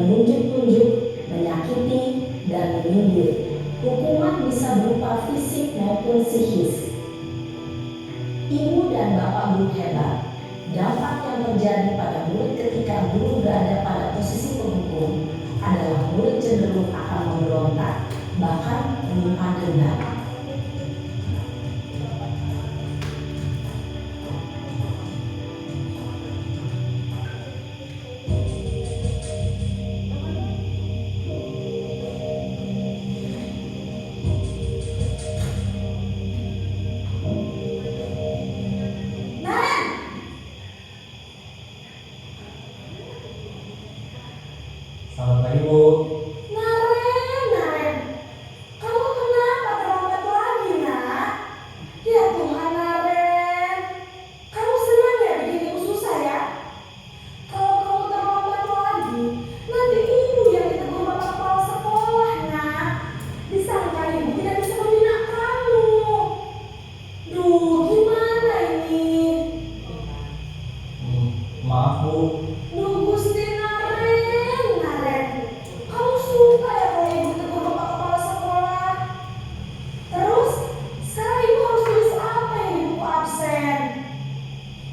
menunjuk-nunjuk, menyakiti, dan menyindir. Hukuman bisa berupa fisik maupun psikis. Ibu dan bapak guru hebat, dampak yang terjadi pada murid ketika guru berada pada posisi penghukum adalah murid cenderung akan memberontak, bahkan menyimpan dendam. Selamat pagi, Bu. Naren, kamu kenapa terlambat lagi, nak? Ya Tuhan, Naren, kamu senang ya bikin ibu susah ya? Kalau kamu terlambat lagi, nanti ibu yang ditegur bapak kepala sekolah, nak. Disangka ibu tidak bisa membina kamu. Duh, gimana ini? Maaf, Bu. Duh, Gusti Naren, kamu suka ya kalau ibu tegur bapak kepala sekolah? Terus, sekarang ibu harus tulis apa yang di buku absen?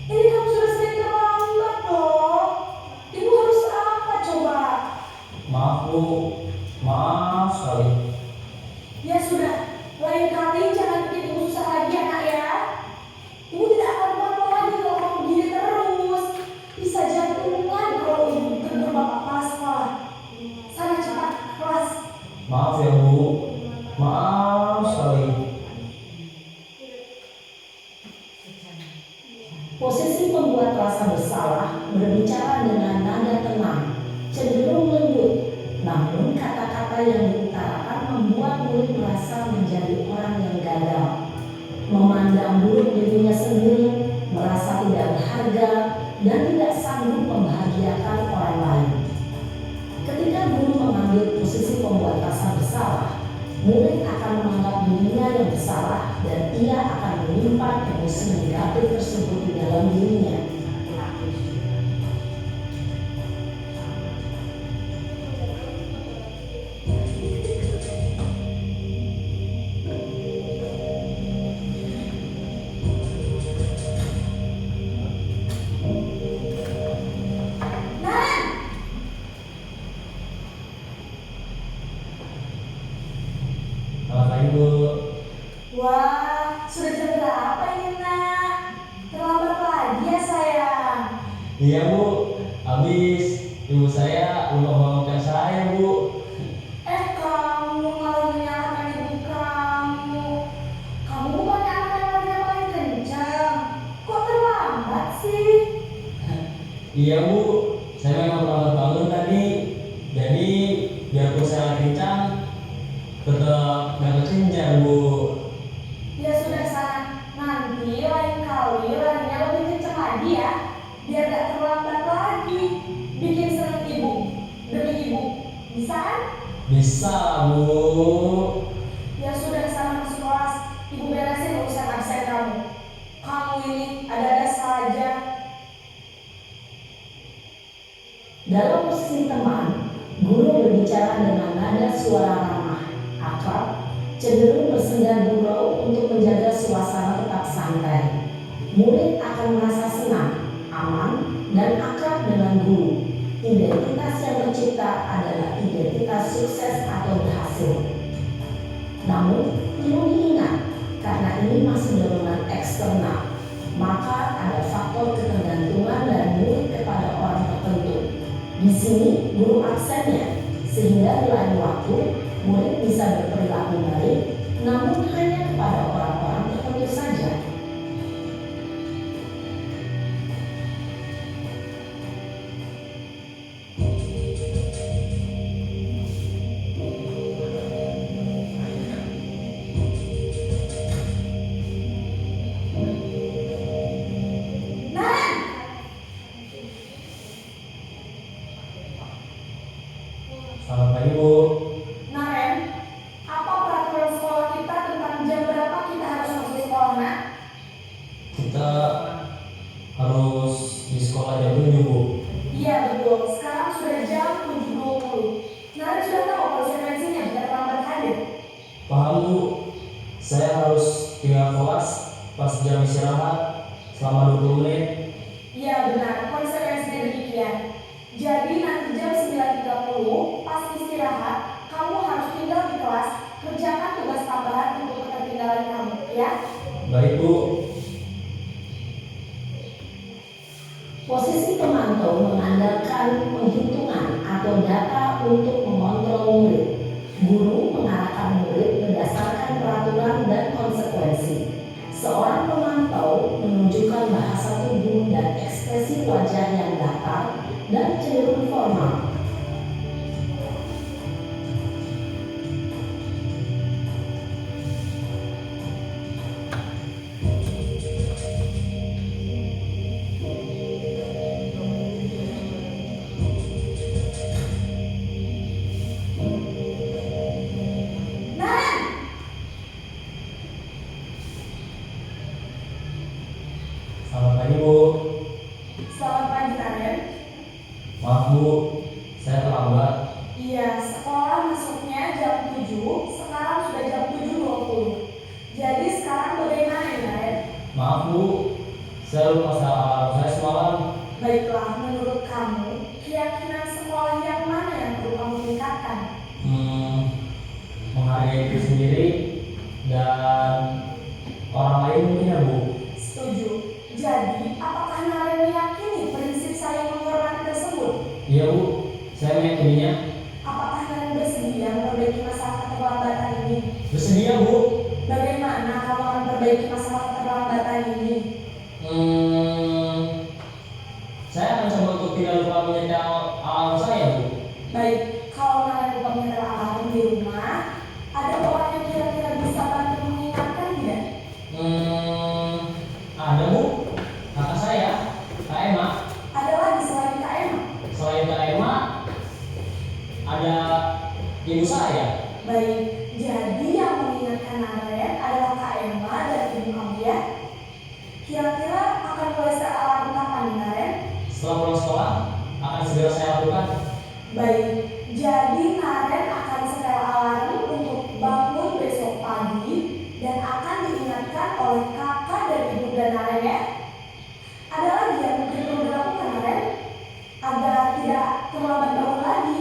Ini kamu sudah sering terlambat loh. Ibu harus apa coba? Maaf, Bu. Maaf sekali. Ya sudah, lain kali jangan bikin ibu susah lagi ya, nak ya. Ibu tidak akan kuat lagi kalau kamu begini terus. Bisa jantungan kalau ibu tegur bapak kepala sekolah. Sana cepat ke kelas. Maaf ya, Bu. Maaf sekali. Posisi pembuat rasa bersalah berbicara dengan nada tenang, cenderung lembut, namun kata-kata yang diutarakan membuat murid merasa menjadi orang yang gagal, memandang buruk dirinya sendiri, merasa tidak berharga, dan tidak sanggup membahagiakan orang lain. Ketika guru mengambil posisi pembuat rasa bersalah, murid akan menganggap dirinya yang bersalah dan ia akan menyimpan emosi negatif tersebut di dalam dirinya. Selamat pagi, Bu. Wah, sudah jam berapa ini, nak? Terlambat lagi ya, sayang. Iya, Bu. Habis ibu saya lupa bangunkan saya, Bu. Kamu malah menyalahkan ibu kamu. Kamu bukan anak yang paling kencang. Kok terlambat sih? Iya, Bu. Saya memang terlambat bangun tadi. Jadi biarpun saya kencang, tetap nggak kekejar, Bu. Ya sudah sana. Nanti lain kali larinya lebih kencang lagi ya. Biar gak terlambat lagi. Bikin seneng ibu. Demi ibu. Bisa kan? Bisa, Bu. Ya sudah sana masuk kelas. Ibu beresin urusan absen kamu. Kamu ini ada-ada saja. Dalam posisi teman, guru berbicara dengan nada suara ramah, akrab, cenderung bersenda gurau untuk menjaga suasana tetap santai. Murid akan merasa senang, aman, dan akrab dengan guru. Identitas yang tercipta adalah identitas sukses atau berhasil. Namun, perlu diingat, karena ini masih dorongan eksternal, maka ada faktor ketergantungan dari murid kepada orang tertentu. Di sini guru aksennya, sehingga di lain waktu murid bisa berperilaku baik, namun hanya kepada orang-orang tertentu saja. Naren! Selamat pagi, Bu. Naren, apa peraturan sekolah kita tentang jam berapa kita harus masuk sekolah, nak? Kita harus di sekolah jam 7, Bu. Iya betul, sekarang sudah jam 7.20. atau mengandalkan penghitungan atau data untuk mengontrol murid. Guru mengarahkan murid berdasarkan peraturan dan konsekuensi. Seorang pemantau menunjukkan bahasa tubuh dan ekspresi wajah yang datar dan cenderung formal. Selamat pagi Bu. Selamat pagi Naren. Maaf Bu, saya terlambat. Iya, sekolah masuknya jam 7, sekarang sudah jam 7.20. Jadi sekarang bagaimana ya Naren? Maaf Bu, saya lupa alarm saya semalam. Baiklah, menurut kamu, keyakinan sekolah yang mana yang perlu kamu tingkatkan? Menghargai diri sendiri dan orang lain mungkin ya Bu. Setuju. Jadi, apakah Naren meyakini prinsip saling menghormati tersebut? Iya Bu, saya meyakininya. Apakah Naren bersedia memperbaiki masalah keterlambatan ini? Bersedia Bu. Bagaimana kamu akan perbaiki masalah keterlambatan ini? Saya akan coba untuk tidak lupa menyetel alarm saya Bu. Baik, kalau Naren lupa menyetel alarm di rumah, ada orang yang kira-kira bisa bantu mengingatkan tidak? Ada Bu, kakak saya, Kak Emma. Ada lagi selain Kak Emma? Selain Kak Emma, ada ibu saya. Baik, jadi yang mengingatkan Naren adalah Kak Emma dan ibu kamu ya? Kira-kira akan mulai set alarm kapan nih Naren? Setelah pulang sekolah, akan segera saya lakukan. Baik, jadi Naren akan setel alarm untuk bangun besok pagi dan akan diingatkan oleh kakak dan ibu dan Naren ya. Ada lagi yang mungkin perlu dilakukan Naren agar tidak terlambat bangun lagi.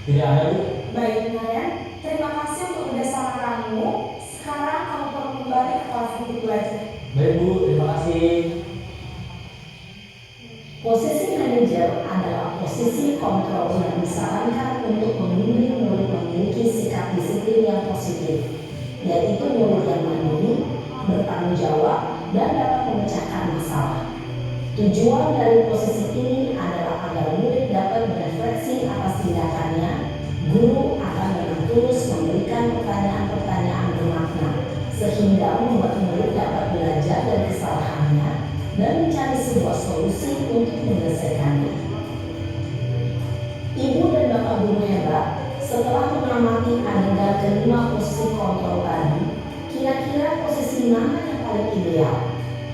Tidak ada Bu. Baik Naren, terima kasih untuk kerjasama kamu. Sekarang kamu perlu kembali ke kelas untuk belajar. Baik Bu, terima kasih. Posisi manajer adalah posisi kontrol yang disarankan untuk membimbing murid memiliki sikap disiplin yang positif, yaitu murid yang mandiri, bertanggung jawab, dan dapat memecahkan masalah. Tujuan dari posisi ini adalah agar murid dapat berefleksi atas tindakannya. Guru akan dengan tulus memberikan pertanyaan-pertanyaan bermakna, sehingga membuat murid dapat belajar dari kesalahannya dan mencari sebuah solusi untuk menyelesaikannya. Ibu dan Bapak guru hebat, setelah mengamati adegan kelima posisi kontrol tadi, kira-kira posisi mana yang paling ideal?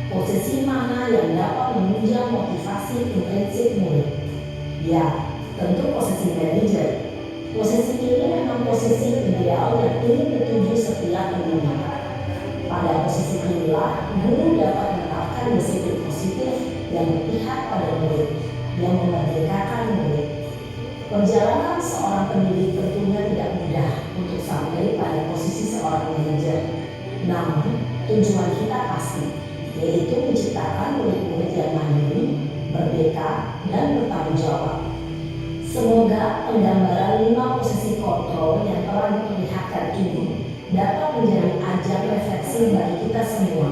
Posisi mana yang dapat menunjang motivasi intrinsik murid? Ya, tentu posisi manajer. Posisi ini memang posisi ideal yang ingin dituju setiap pendidik. Pada posisi inilah, guru dapat menetapkan disiplin positif yang berpihak pada murid, yang memerdekakan murid. Perjalanan seorang pendidik tentunya tidak mudah untuk sampai pada posisi seorang manajer. Namun, tujuan kita pasti, yaitu menciptakan murid-murid yang mandiri, merdeka, dan bertanggung jawab. Semoga penggambaran 5 posisi kontrol yang telah diperlihatkan ini dapat menjadi ajang refleksi bagi kita semua,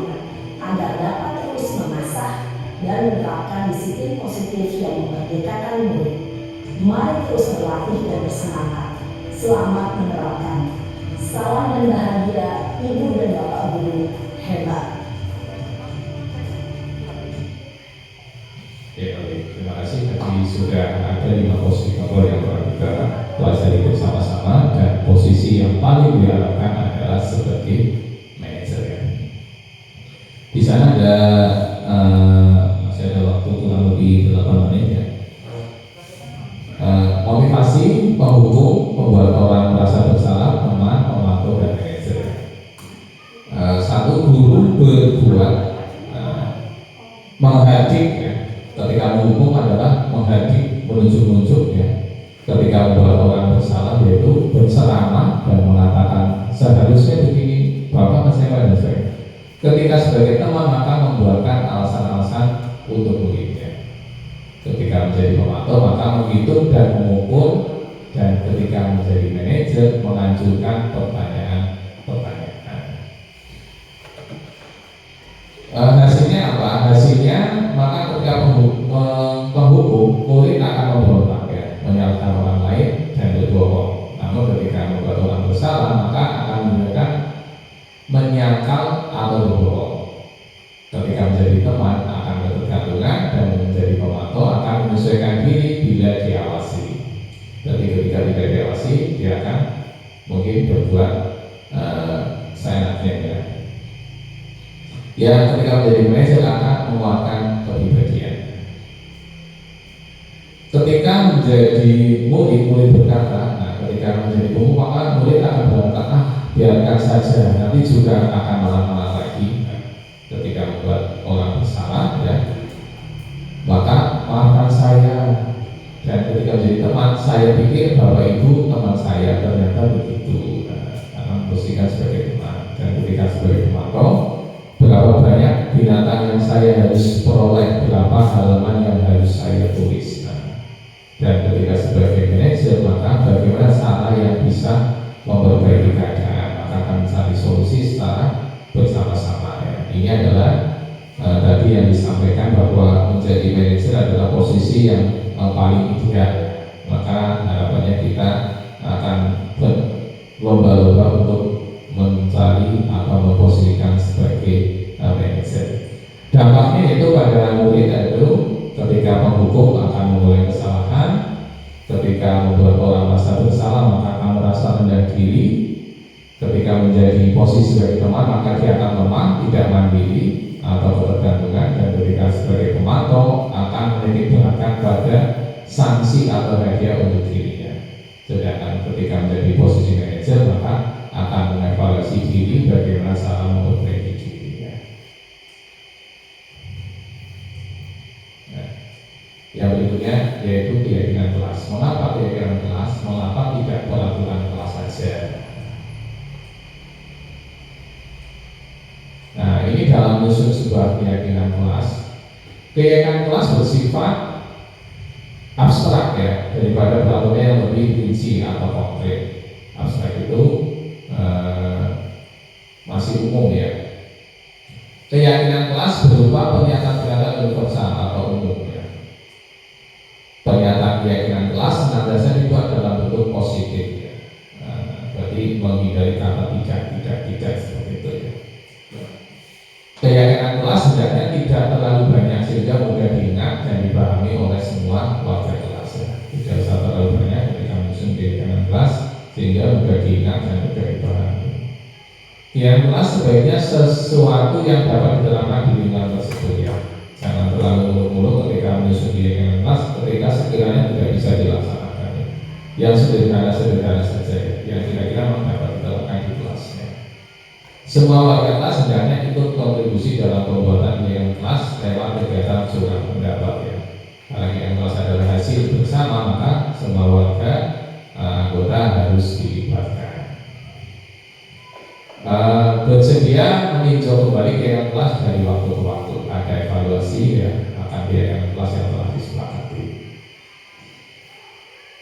agar dapat terus mengasah dan menerapkan disiplin positif yang memerdekakan murid. Mari terus berlatih dan bersemangat. Selamat menerapkan. Salam dan bahagia Ibu dan Bapak guru hebat. Ya, oke. Terima kasih. Tadi sudah ada 5 posisi kontrol yang telah kita pelajari bersama-sama, dan posisi yang paling diharapkan adalah sebagai manajer ya. Di sana ada masih ada waktu kurang lebih 8 menit ya. Motivasi, penghukum, membuat orang merasa bersalah, teman, pemantau, dan manajer. Satu, guru berbuat menghadik ya. Ketika menghukum adalah menghadik, menunjuk-nunjuk ya. Ketika membuat orang bersalah yaitu berceramah dan mengatakan seharusnya begini, Bapak kecewa dan saya. Ketika sebagai teman maka membuatkan alasan-alasan untuk murid ya. Ketika menjadi pemantau maka menghitung dan mengukur, dan ketika menjadi manajer mengajukan pertanyaan-pertanyaan. Hasilnya apa? Hasilnya maka ketika penghukum murid akan memberontak ya, menyalahkan orang lain dan berbohong. Namun ketika membuat orang bersalah maka akan menggunakan menyangkal atau berbohong. Ketika menjadi teman akan ketergantungan, dan menjadi pemantau akan menyesuaikan diri bila diawasi. Jadi ketika tidak diawasi dia akan mungkin berbuat seenaknya ya. Ya ketika menjadi manajer akan menguatkan kepribadian. Ketika menjadi murid berkata, nah ketika menjadi pemukul maka murid akan berkata, biarkan saja, nanti juga akan malah lagi. Ketika membuat orang bersalah ya, maka maafkan saya. Dan ketika menjadi teman, saya pikir Bapak Ibu teman saya, ternyata begitu. Karena memposisikan sebagai teman. Dan ketika sebagai pemantau, berapa banyak binatang yang saya harus peroleh, berapa halaman yang harus saya tulis. Dan ketika sebagai manajer, maka bagaimana cara yang bisa memperbaiki keadaan, maka akan mencari solusi secara bersama-sama. Ini adalah tadi yang disampaikan bahwa menjadi manajer adalah posisi yang paling ideal. Maka harapannya kita akan berlomba-lomba untuk mencari atau memposisikan sebagai manajer. Dampaknya itu pada murid itu ketika penghukum akan memulai kesalahan, ketika membuat orang merasa bersalah maka akan merasa rendah diri. Ketika menjadi posisi sebagai teman maka dia akan lemah, tidak mandiri atau ketergantungan, dan ketika sebagai pemantau akan menitik beratkan pada sanksi atau hadiah untuk dirinya. Sedangkan ketika menjadi posisi manajer maka akan mengevaluasi diri bagaimana cara memperbaiki dirinya. Nah, yang berikutnya yaitu keyakinan kelas. Mengapa keyakinan kelas? Mengapa tidak peraturan kelas saja? Nah, ini dalam menyusun sebuah keyakinan kelas. Keyakinan kelas bersifat abstrak ya, daripada peraturan yang lebih rinci atau konkret. Abstrak itu masih umum ya. Keyakinan kelas berupa pernyataan universal atau umum ya. Pernyataan keyakinan kelas senantiasa dibuat dalam bentuk positif ya. Berarti menghindari kata tidak seperti itu ya. Keyakinan kelas hendaknya tidak terlalu banyak sehingga mudah diingat dan dipahami oleh semua warga kelas ya. Tidak usah terlalu banyak ketika menyusun keyakinan kelas sehingga mudah diingat dan mudah dipahami. Keyakinan kelas sebaiknya sesuatu yang dapat diterapkan di lingkungan tersebut ya. Jangan terlalu muluk-muluk ketika menyusun keyakinan kelas ketika sekiranya tidak bisa dilaksanakan ya. Yang sederhana saja ya, yang kira-kira dapat diterapkan di kelasnya. Semua warga kelas hendaknya ikut kontribusi dalam pembuatan keyakinan kelas lewat kegiatan surat pendapat ya. Karena keyakinan kelas adalah hasil bersama, maka semua warga anggota harus dilibatkan. Bersedia meninjau kembali keyakinan kelas dari waktu ke waktu. Ada evaluasi ya akan keyakinan kelas yang telah disepakati.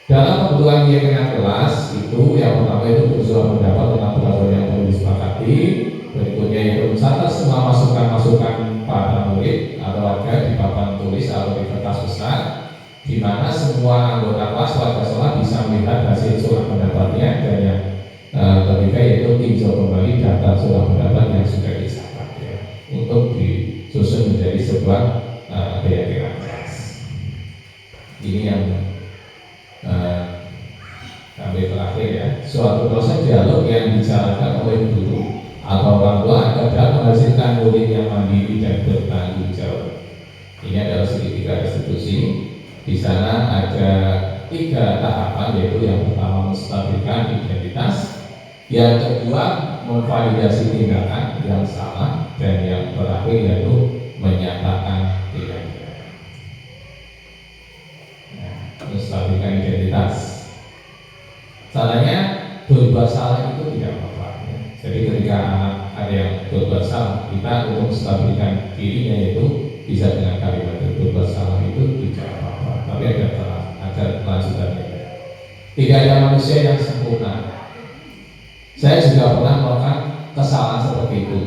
Dalam pembentukan keyakinan kelas itu yang pertama itu bersuara pendapat tentang peraturan yang perlu disepakati. Berikutnya itu mencatat semua masukan-masukan para murid atau warga di papan tulis atau di kertas besar, di mana semua anggota kelas warga sekolah bisa melihat hasil surat pendapatnya. Dan yang ketiga yaitu tinjau kembali daftar surat pendapat yang sudah dicatat ya, untuk disusun menjadi sebuah keyakinan kelas. Ini yang sampai terakhir ya, suatu proses dialog yang dibicarakan oleh guru atau orang tua agar menghasilkan murid yang mandiri dan bertanggung jawab. Ini adalah segitiga restitusi. Di sana ada 3 tahapan, yaitu yang pertama menstabilkan identitas, yang kedua memvalidasi tindakan yang salah, dan yang terakhir yaitu menyatakan tindakan. Menstabilkan identitas. Caranya berbuat salah itu tidak apa-apa ya. Jadi ketika anak ada yang berbuat salah, kita untuk menstabilkan dirinya itu bisa dengan kalimat berbuat salah itu tidak apa-apa. tapi ada kelanjutannya. Tidak ada manusia yang sempurna. Saya juga pernah melakukan kesalahan seperti itu.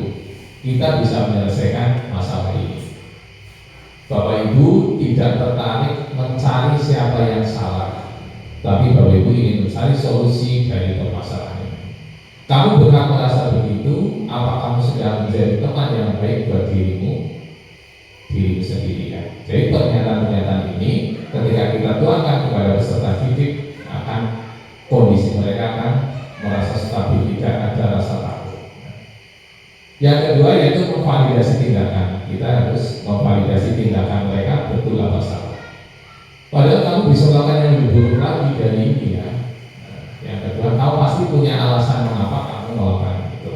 Kita bisa menyelesaikan masalah ini. Bapak Ibu tidak tertarik mencari siapa yang salah, tapi Bapak Ibu ingin mencari solusi dari permasalahan ini. Kamu berhak merasa begitu, apa kamu sedang menjadi teman yang baik buat dirimu sendiri ya. Jadi pernyataan-pernyataan ini ketika kita tuangkan kepada peserta didik, akan kondisi mereka akan merasa stabil, tidak ada rasa takut. Yang kedua yaitu memvalidasi tindakan. Kita harus memvalidasi tindakan mereka betul apa salah. Padahal kamu bisa melakukan yang lebih buruk lagi dari ini ya. Yang kedua, kamu pasti punya alasan mengapa kamu melakukan itu.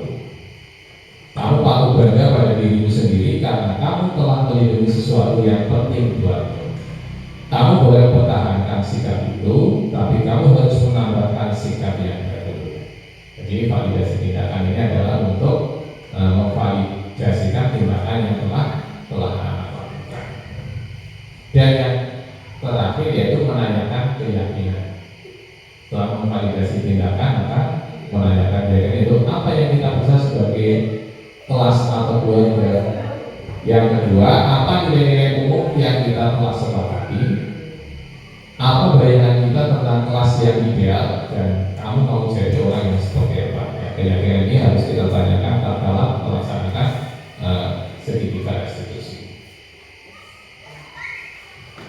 Kamu patut bangga pada dirimu sendiri karena kamu telah melindungi sesuatu yang penting buatmu. Kamu boleh pertahankan sikap itu, tapi kamu harus menambahkan sikap yang baru. Jadi validasi tindakan ini adalah untuk memvalidasikan tindakan yang telah anak lakukan. Dan yang terakhir yaitu menanyakan keyakinan. Setelah memvalidasi tindakan, maka menanyakan keyakinan itu apa yang kita bisa sebagai kelas atau keluarga. Yang kedua, apa nilai-nilai umum yang kita telah sepakati? Apa bayangan kita tentang kelas yang ideal dan kamu mau jadi orang yang seperti apa? Ya, keyakinan ini harus kita tanyakan tatkala melaksanakan sertifikat restitusi.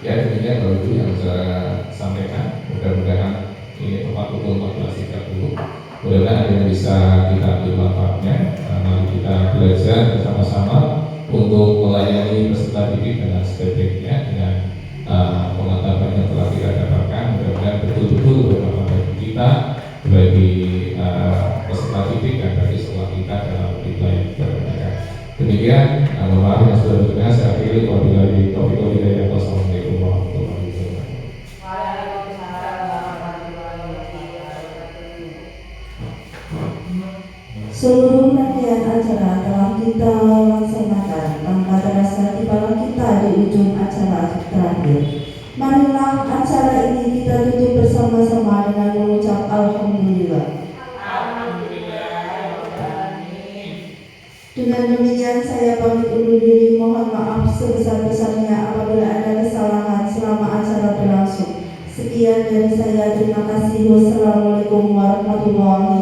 Ya demikian Bapak Ibu yang saya sampaikan. Mudah-mudahan ini tepat pukul 14.30. Mudah-mudahan ada yang bisa kita ambil manfaatnya. Mari kita belajar bersama-sama untuk melayani peserta didik dengan sebaik-baiknya dengan pengetahuan yang telah kita dapatkan. Mudah-mudahan betul-betul bermanfaat bagi kita, bagi peserta didik dan bagi sekolah kita dalam pelayanan mereka. Demikian, mohon maaf yang sudah berkenan. Saya akhiri wabillahi taufiq wal hidayah. Wassalamualaikum warahmatullahi wabarakatuh. Seluruh rangkaian acara telah kita laksanakan tanpa terasa kepala kita di ujung acara terakhir. Marilah acara ini kita tutup bersama-sama dengan mengucap Alhamdulillah. Dengan demikian saya pamit undur diri, mohon maaf sebesar-besarnya apabila ada kesalahan selama acara berlangsung. Sekian dari saya, terima kasih. Wassalamualaikum warahmatullahi